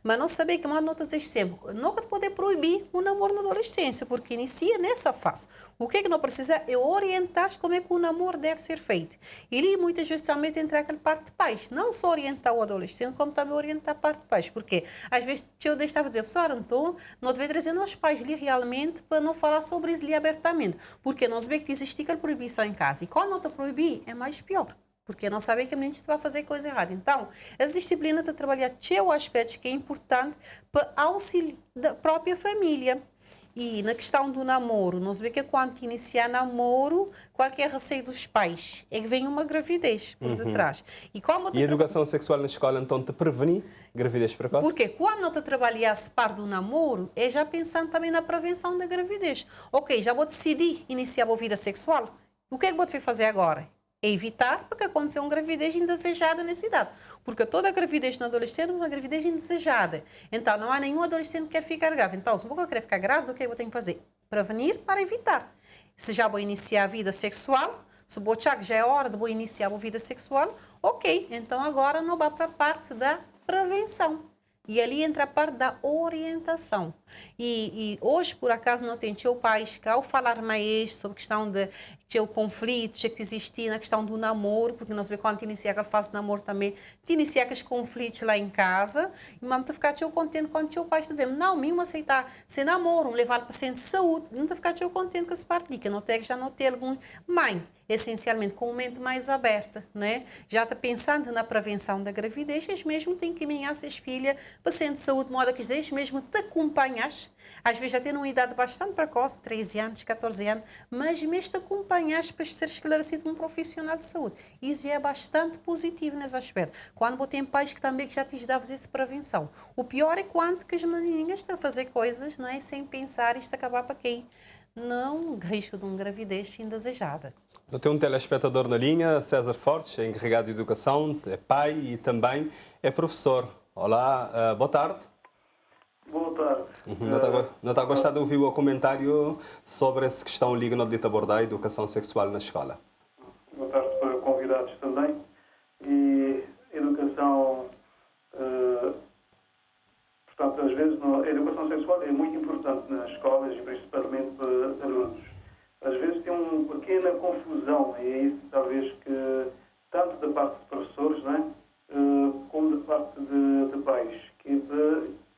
Mas não saber que nós dizemos sempre, nunca poder proibir o namoro na adolescência, porque inicia nessa fase. O que nós precisamos é orientar como é que o namoro deve ser feito. E ali muitas vezes também tem que entrar aquela parte de pais. Não só orientar o adolescente, como também orientar a parte de pais. Porque às vezes eu estava a dizer, professor, então não devia trazer os pais ali realmente para não falar sobre isso ali abertamente. Porque nós vemos que existe aquela proibição em casa. E quando não te proibir, é mais pior. Porque não sabem que a menina vai fazer coisa errada. Então, as disciplinas de trabalhar o aspecto que é importante para auxílio da própria família. E na questão do namoro, nós vemos que quando iniciar namoro, qualquer receio dos pais é que vem uma gravidez por detrás. E a educação sexual na escola, então, te prevenir gravidez precoce? Porque quando não te trabalhasse par do namoro, é já pensando também na prevenção da gravidez. Ok, já vou decidir iniciar a vida sexual. O que é que vou fazer agora? É evitar porque aconteceu uma gravidez indesejada nessa idade. Porque toda gravidez na adolescente é uma gravidez indesejada. Então, não há nenhum adolescente que quer ficar grávida. Então, se eu quero ficar grávida, o que eu tenho que fazer? Prevenir para evitar. Se já vou iniciar a vida sexual, se vou achar que já é hora de vou iniciar a vida sexual, ok. Então, agora não vá para a parte da prevenção. E ali entra a parte da orientação. E hoje, por acaso, não tem teu pais que ao falar mais sobre a questão de teu conflitos que existia na questão do namoro, porque nós vemos quando iniciar aquela fase de namoro também, te iniciar aqueles conflitos lá em casa, e mamãe te ficar teu contente quando teu pai está dizendo, não, mesmo aceitar sem namoro, levar para centro de saúde, não te ficar teu contente com esse parte, que não tem, já não tem algum... Mãe, essencialmente com uma mente mais aberta, né? Já está pensando na prevenção da gravidez, eles mesmo têm que encaminhar seus filhos para centro de saúde, de modo que eles mesmo te acompanhas, às vezes já têm uma idade bastante precoce, 13 anos, 14 anos, mas mesmo te acompanhas para ser esclarecido como um profissional de saúde. Isso é bastante positivo nesse aspecto. Quando você tem pais que também já te dão essa prevenção. O pior é quando que as meninas estão a fazer coisas, não é, sem pensar, isto acabar para quem? Não risco de uma gravidez indesejada. Eu tenho um telespectador na linha, César Fortes, é encarregado de educação, é pai e também é professor. Olá, boa tarde. Boa tarde. Não está a gostar de ouvir o comentário sobre essa questão liga no dito abordar a educação sexual na escola? Boa tarde para convidados também. E educação, portanto, às vezes a educação sexual é muito importante nas escolas e principalmente para alunos. Às vezes tem uma pequena confusão, e é isso talvez que, tanto da parte de professores, né, como da parte de pais, que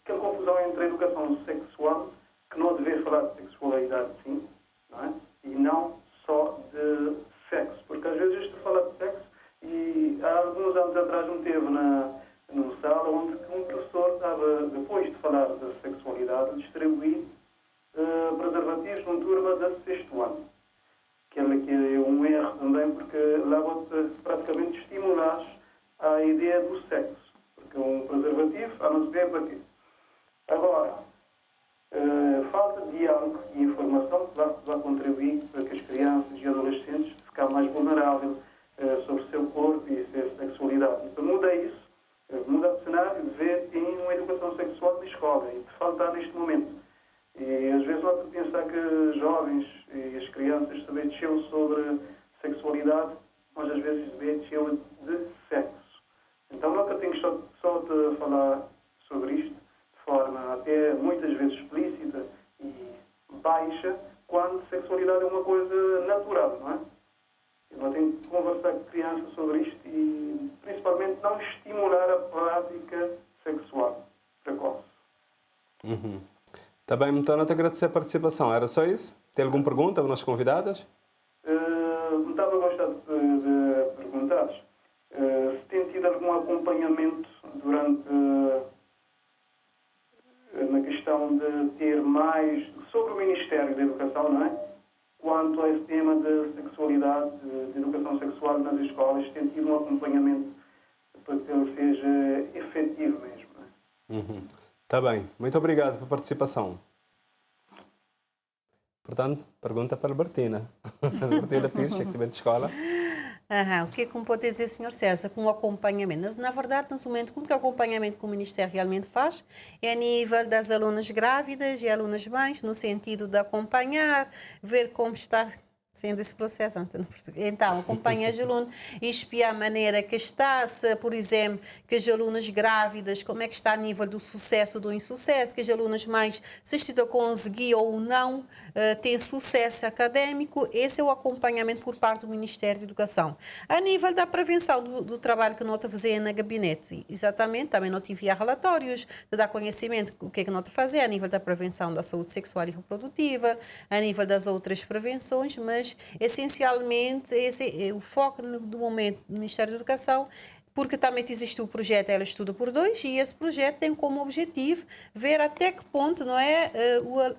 aquela confusão entre a educação sexual, que não deve falar de sexualidade, sim, não é? E não só de sexo, porque às vezes isto fala de sexo, e há alguns anos atrás não teve numa sala onde um professor estava, depois de falar da sexualidade, a distribuir preservativos numa turma de 6º ano. Que é um erro também, porque lá vou-te praticamente estimular a ideia do sexo. Porque um preservativo, a não se ver para quê? Agora, falta de diálogo e informação que vai contribuir para que as crianças e adolescentes fiquem mais vulneráveis sobre o seu corpo e a sua sexualidade. E para mudar isso, mudar o cenário, de ver tem uma educação sexual na escola e de faltar neste momento. E às vezes nós pensar que os jovens e as crianças também desceu sobre sexualidade, mas às vezes também desceu de sexo. Então nunca tenho só de falar sobre isto de forma até muitas vezes explícita e baixa, quando sexualidade é uma coisa natural, não é? Eu não tenho que conversar com crianças sobre isto e principalmente não estimular a prática sexual precoce. Está bem, então, te agradecer a participação. Era só isso? Tem alguma pergunta para nós convidadas? Não estava a gostar de perguntar se tem tido algum acompanhamento durante na questão de ter mais sobre o Ministério da Educação, não é? Quanto a esse tema de sexualidade, de educação sexual nas escolas, tem tido um acompanhamento para que ele seja efetivo mesmo, não é? Está bem. Muito obrigado pela participação. Portanto, pergunta para a Bertina. Bertina Pires, activamente de escola. O que é que pode dizer, Sr. César, com o acompanhamento? Na verdade, nesse momento, como que o acompanhamento que o Ministério realmente faz é a nível das alunas grávidas e alunas mães, no sentido de acompanhar, ver como está sendo esse processo. Então, acompanha as alunas e espiar a maneira que está, se, por exemplo, que as alunas grávidas, como é que está a nível do sucesso ou do insucesso, que as alunas mães, se estão a conseguir ou não ter sucesso académico. Esse é o acompanhamento por parte do Ministério da Educação. A nível da prevenção do trabalho que nós fazemos na gabinete, exatamente, também nós enviar relatórios, de dar conhecimento o que é que nós fazemos a nível da prevenção da saúde sexual e reprodutiva, a nível das outras prevenções, mas essencialmente esse é o foco do momento do Ministério da Educação, porque também existe o projeto Ela Estuda por Dois, e esse projeto tem como objetivo ver até que ponto, não é,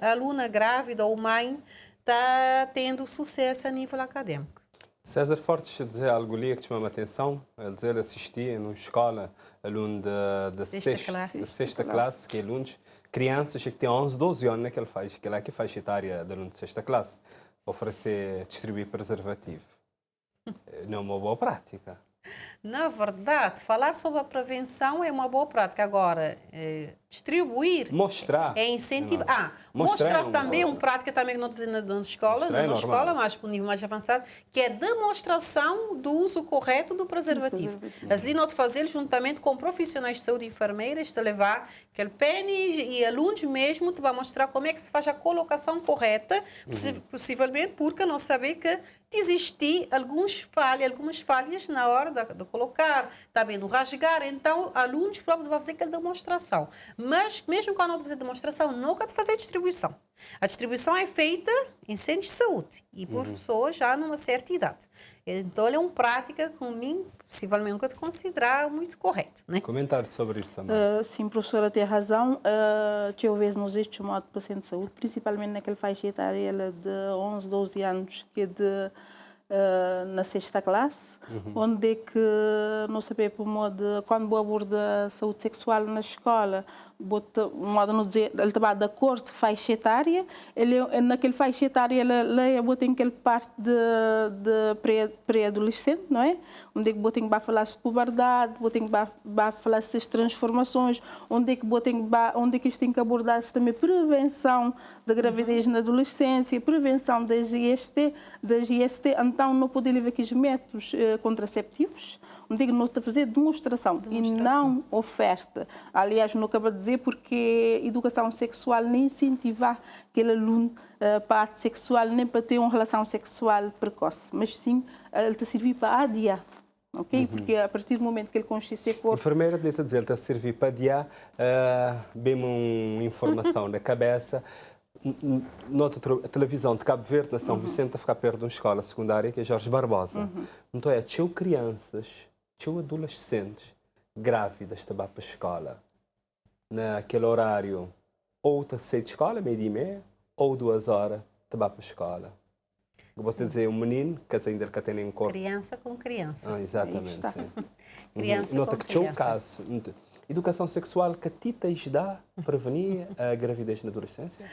a aluna grávida ou mãe está tendo sucesso a nível acadêmico. César, fortes dizer algo ali que te chama a atenção? Dizer, assisti numa escola, aluno da sexta classe, que é alunos, crianças que têm 11, 12 anos, que é que faz etária de aluno de sexta classe, oferecer, distribuir preservativo. Não é uma boa prática. Na verdade, falar sobre a prevenção é uma boa prática. Agora, distribuir... Mostrar. É incentivar. Mostrar também é uma prática também que não fazemos na escola, na escola, mas para um nível mais avançado, que é demonstração do uso correto do preservativo. As ali nós fazemos juntamente com profissionais de saúde e enfermeiras, te levar aquele pênis e alunos mesmo, te vai mostrar como é que se faz a colocação correta, possivelmente porque não saber que existem algumas falhas na hora de colocar, também no rasgar, então alunos próprios vão fazer aquela demonstração. Mas mesmo quando não fazer demonstração, nunca de fazer distribuição. A distribuição é feita em centros de saúde e por pessoas já numa certa idade. Então, é uma prática que, mim, possivelmente, nunca te considerar muito correta. Né? Comentário sobre isso também. Sim, professora, tem razão. Talvez nos este chamado paciente de saúde, principalmente naquela faixa etária de 11, 12 anos, que é na sexta classe, onde é que não sabia por modo, quando vou abordar a saúde sexual na escola, modo não dizer, ele estava de acordo com a faixa etária, naquele faixa etária ele tem aquele parte de pré-adolescente, não é? Onde é que tem que falar de puberdade, tem que falar das transformações, onde é que isto tem que abordar também prevenção da gravidez na adolescência, prevenção das IST, então não poder levar aqui os métodos contraceptivos, onde é que não está a fazer demonstração e não oferta. Aliás, não acaba de dizer porque educação sexual nem incentivar aquele aluno para a arte sexual, nem para ter uma relação sexual precoce, mas sim ele está a servir para adiar. Okay? Porque a partir do momento que ele consciência corpo... A enfermeira deve dizer, ele está a servir para adiar, bem uma informação na cabeça. A televisão de Cabo Verde, na São Vicente, a ficar perto de uma escola secundária, que é Jorge Barbosa. Então tinha crianças, tinha adolescentes grávidas também para a escola. Naquele horário, ou está a sair de escola, meio-dia e meia, ou 2 horas, também para a escola. Eu vou te dizer, um menino que ainda tem em corpo. Criança com criança. Exatamente, sim. Criança Nota com que tinha um criança. caso. Educação sexual, que titas dá para prevenir a gravidez na adolescência?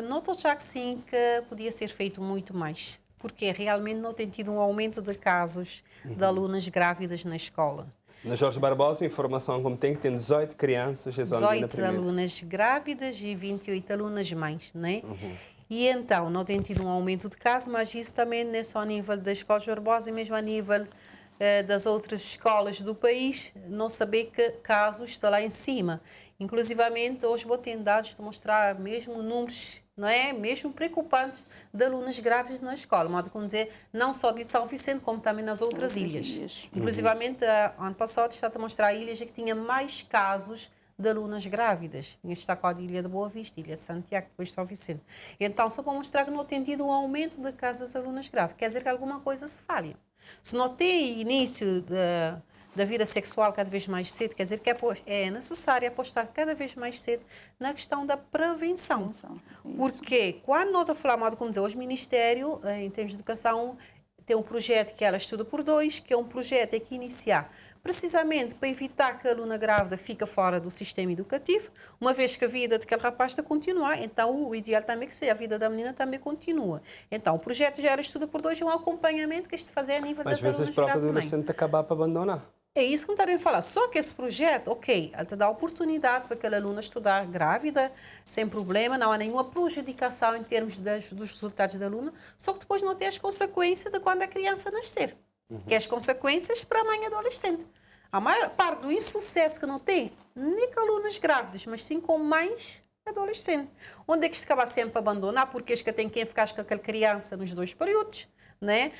Noto já que sim, que podia ser feito muito mais. Porque realmente não tem tido um aumento de casos de alunas grávidas na escola. Na Jorge Barbosa, informação como tem 18 crianças, 18 alunas grávidas e 28 alunas mães, né? E então, não tem tido um aumento de casos, mas isso também não é só a nível da Escola Jorge Barbosa, mesmo a nível das outras escolas do país, não saber que casos estão lá em cima. Inclusivamente, hoje vou ter dados de mostrar mesmo números, não é? Mesmo preocupantes de alunas grávidas na escola. Modo como dizer, não só de São Vicente, como também nas outras ilhas. Inclusivamente, ano passado, está a mostrar ilhas que tinha mais casos de alunas grávidas. Tinha destacado a Ilha de Boa Vista, Ilha de Santiago, depois São Vicente. Então, só para mostrar que não tem tido um aumento de casos de alunas grávidas. Quer dizer que alguma coisa se falha. Se não tem início da vida sexual cada vez mais cedo, quer dizer que é necessário apostar cada vez mais cedo na questão da prevenção. Porque quando nós falamos, como dizer, hoje o Ministério, em termos de educação, tem um projeto que ela estuda por 2, que é um projeto que iniciar precisamente para evitar que a aluna grávida fique fora do sistema educativo, uma vez que a vida daquele rapaz está a continuar, então o ideal também é que a vida da menina também continua. Então o projeto já ela estuda por 2 é um acompanhamento que este fazer a nível das alunas grávidas. Mas às vezes a própria adolescente acaba para abandonar. É isso que me estarem a falar. Só que esse projeto, ok, ele te dá a oportunidade para aquela aluna estudar grávida, sem problema, não há nenhuma prejudicação em termos dos resultados da aluna, só que depois não tem as consequências de quando a criança nascer. Que é as consequências para a mãe adolescente. A maior parte do insucesso que não tem, nem com alunas grávidas, mas sim com mães adolescentes. Onde é que isto acaba sempre a abandonar? Porque acho que tem quem ficar com aquela criança nos 2 períodos, né?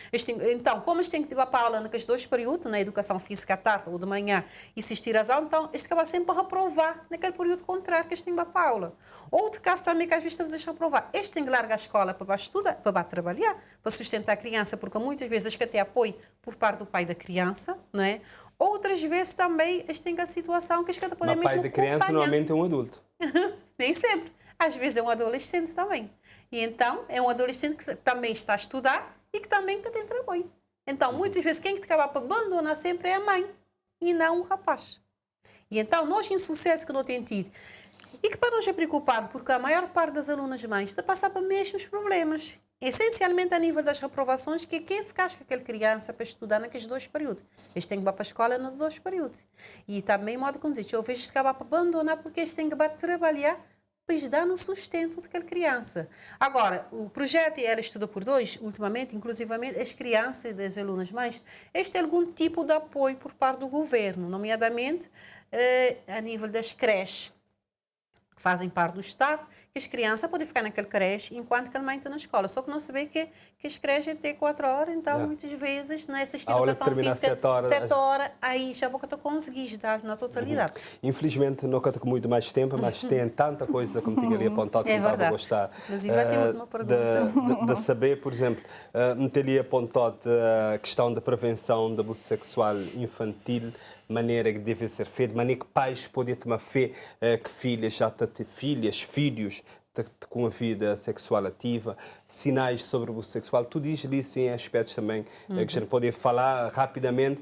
Então, como eles têm que ter a aula naqueles 2 períodos, na educação física à tarde ou de manhã, e assistir às aulas, então eles acabam sempre a reprovar naquele período contrário que eles têm para a aula. Outro caso também que às vezes estamos a reprovar, eles têm que largar a escola para estudar, para trabalhar, para sustentar a criança, porque muitas vezes eles querem ter apoio por parte do pai da criança, não é? Outras vezes também eles têm a situação que eles querem poder mesmo pai da criança normalmente é um adulto. Nem sempre. Às vezes é um adolescente também. E então é um adolescente que também está a estudar e que também tem trabalho. Então, muitas vezes, quem acaba para abandonar sempre é a mãe e não o rapaz. E então, nós, em sucesso que não temos tido, e que para nós é preocupado, porque a maior parte das alunas mães está a passar para mesmos problemas. Essencialmente a nível das reprovações, que é quem ficar com aquela criança para estudar naqueles 2 períodos. Eles têm que ir para a escola nos 2 períodos. E também, modo como diz, eu vejo que acabar para abandonar porque eles têm que trabalhar para dar no sustento daquela criança. Agora, o projeto Ela Estuda por 2, ultimamente, inclusivamente, as crianças e das alunas mães, eles têm algum tipo de apoio por parte do governo, nomeadamente a nível das creches, que fazem parte do Estado, que as crianças podem ficar naquele creche enquanto que a mãe está na escola. Só que não saber que as creches é até 4 horas, então muitas vezes nessa educação física, 7 horas, aí já pouco tu conseguis dar na totalidade. Infelizmente não conta com muito mais tempo, mas tem tanta coisa como tinha ali apontado que estava a gostar de saber, por exemplo, me teria apontado a questão da prevenção de abuso sexual infantil, maneira que deve ser feita, maneira que pais podem tomar fé que filhas já têm filhos com a vida sexual ativa, sinais sobre o abuso sexual, tudo isso em aspectos também que a gente pode falar rapidamente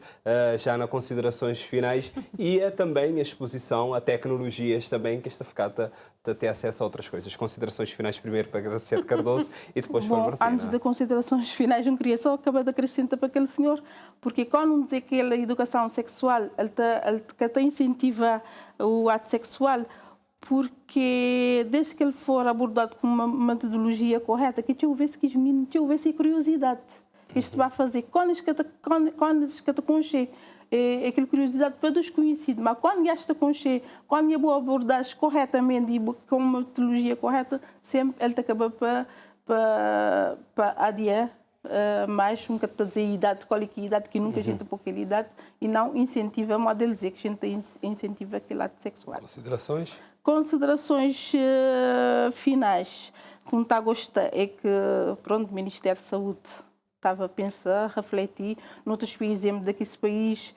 já nas considerações finais e também a exposição a tecnologias também que esta ficata de ter acesso a outras coisas. Considerações finais primeiro para Graciete Cardoso e depois para Albertina. Antes de considerações finais, eu queria só acabar de acrescentar para aquele senhor, porque quando dizer que a educação sexual ele incentiva o ato sexual, porque desde que ele for abordado com uma metodologia correta, que eu vejo que os meninos tivessem curiosidade. Isto vai fazer, quando eles te conhecem, é aquela curiosidade para desconhecido, mas quando esta conhece, quando é boa abordagem corretamente e com uma metodologia correta, sempre ele acaba para adiar mais, nunca te dizer idade, qual é que idade, que nunca a gente põe aquela idade, e não incentiva, mas ele dizer que a gente incentiva aquele ato sexual. Considerações? Considerações finais. Como está a gostar é que, pronto, o Ministério da Saúde estava a pensar, a refletir, noutros países daqueles países,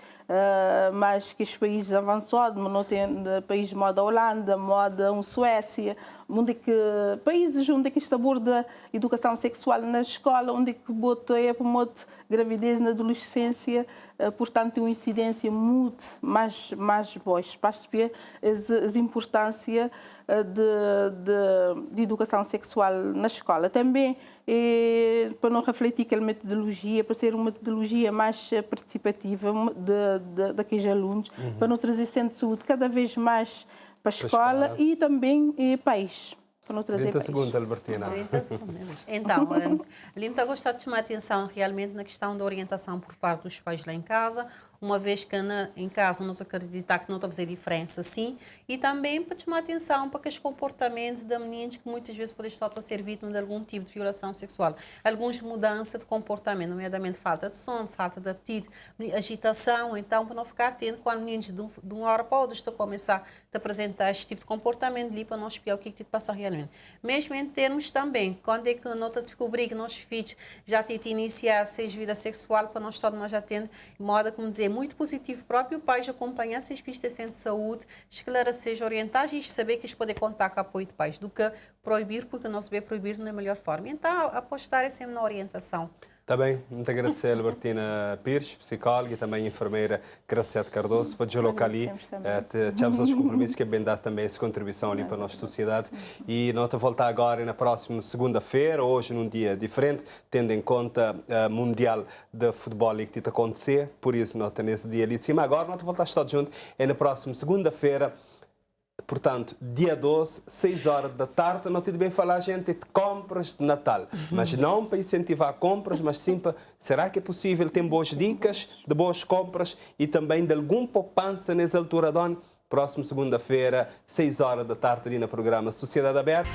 mais que os países avançados, mas não tem países moda Holanda, moda Suécia, países onde é que se aborda educação sexual na escola, onde é que bota para gravidez na adolescência, portanto, tem uma incidência muito mais boa. Para perceber a importância de educação sexual na escola. Também, para não refletir aquela metodologia, para ser uma metodologia mais participativa daqueles alunos, para não trazer centro de saúde cada vez mais para a escola e também país. Para não trazer 30 segundos, Albertina. 30 segundos. Então, ali me está a gostar de chamar a atenção realmente na questão da orientação por parte dos pais lá em casa, uma vez que em casa nós acreditamos que não está a fazer diferença, sim, e também para chamar a atenção para aqueles comportamentos de meninos que muitas vezes podem estar a ser vítimas de algum tipo de violação sexual. Algumas mudanças de comportamento, nomeadamente falta de sono, falta de apetite, agitação, então para não ficar atento quando meninos de uma hora para outra estão a começar a apresentar este tipo de comportamento ali para não espiar o que passa realmente. Mesmo em termos também, quando é que nós descobrimos que nossos filhos já têm iniciado a vida sexual, para nós todos nós já temos, de modo como dizer, muito positivo próprio pai de acompanhar seus filhos de centro de saúde, esclarecer, orientar e saber que eles podem contar com o apoio de pais, do que proibir, porque não se vê proibir na melhor forma. Então, apostar é sempre na orientação. Está bem, muito agradecer a Albertina Pires, psicóloga e também enfermeira Graciete Cardoso, para deslocar ali. Temos outros compromissos que é bem dar também essa contribuição ali para a nossa sociedade. E nós vamos voltar agora na próxima segunda-feira, hoje num dia diferente, tendo em conta o Mundial de Futebol que está a acontecer, por isso nós temos esse dia ali de cima. Agora nós vamos voltar todos juntos, é na próxima segunda-feira. Portanto, dia 12, 6 horas da tarde, não tem bem falar, gente, de compras de Natal. Mas não para incentivar compras, mas sim para... Será que é possível ter boas dicas de boas compras e também de alguma poupança nessa altura do ano? Próxima segunda-feira, 6 horas da tarde, ali no programa Sociedade Aberta.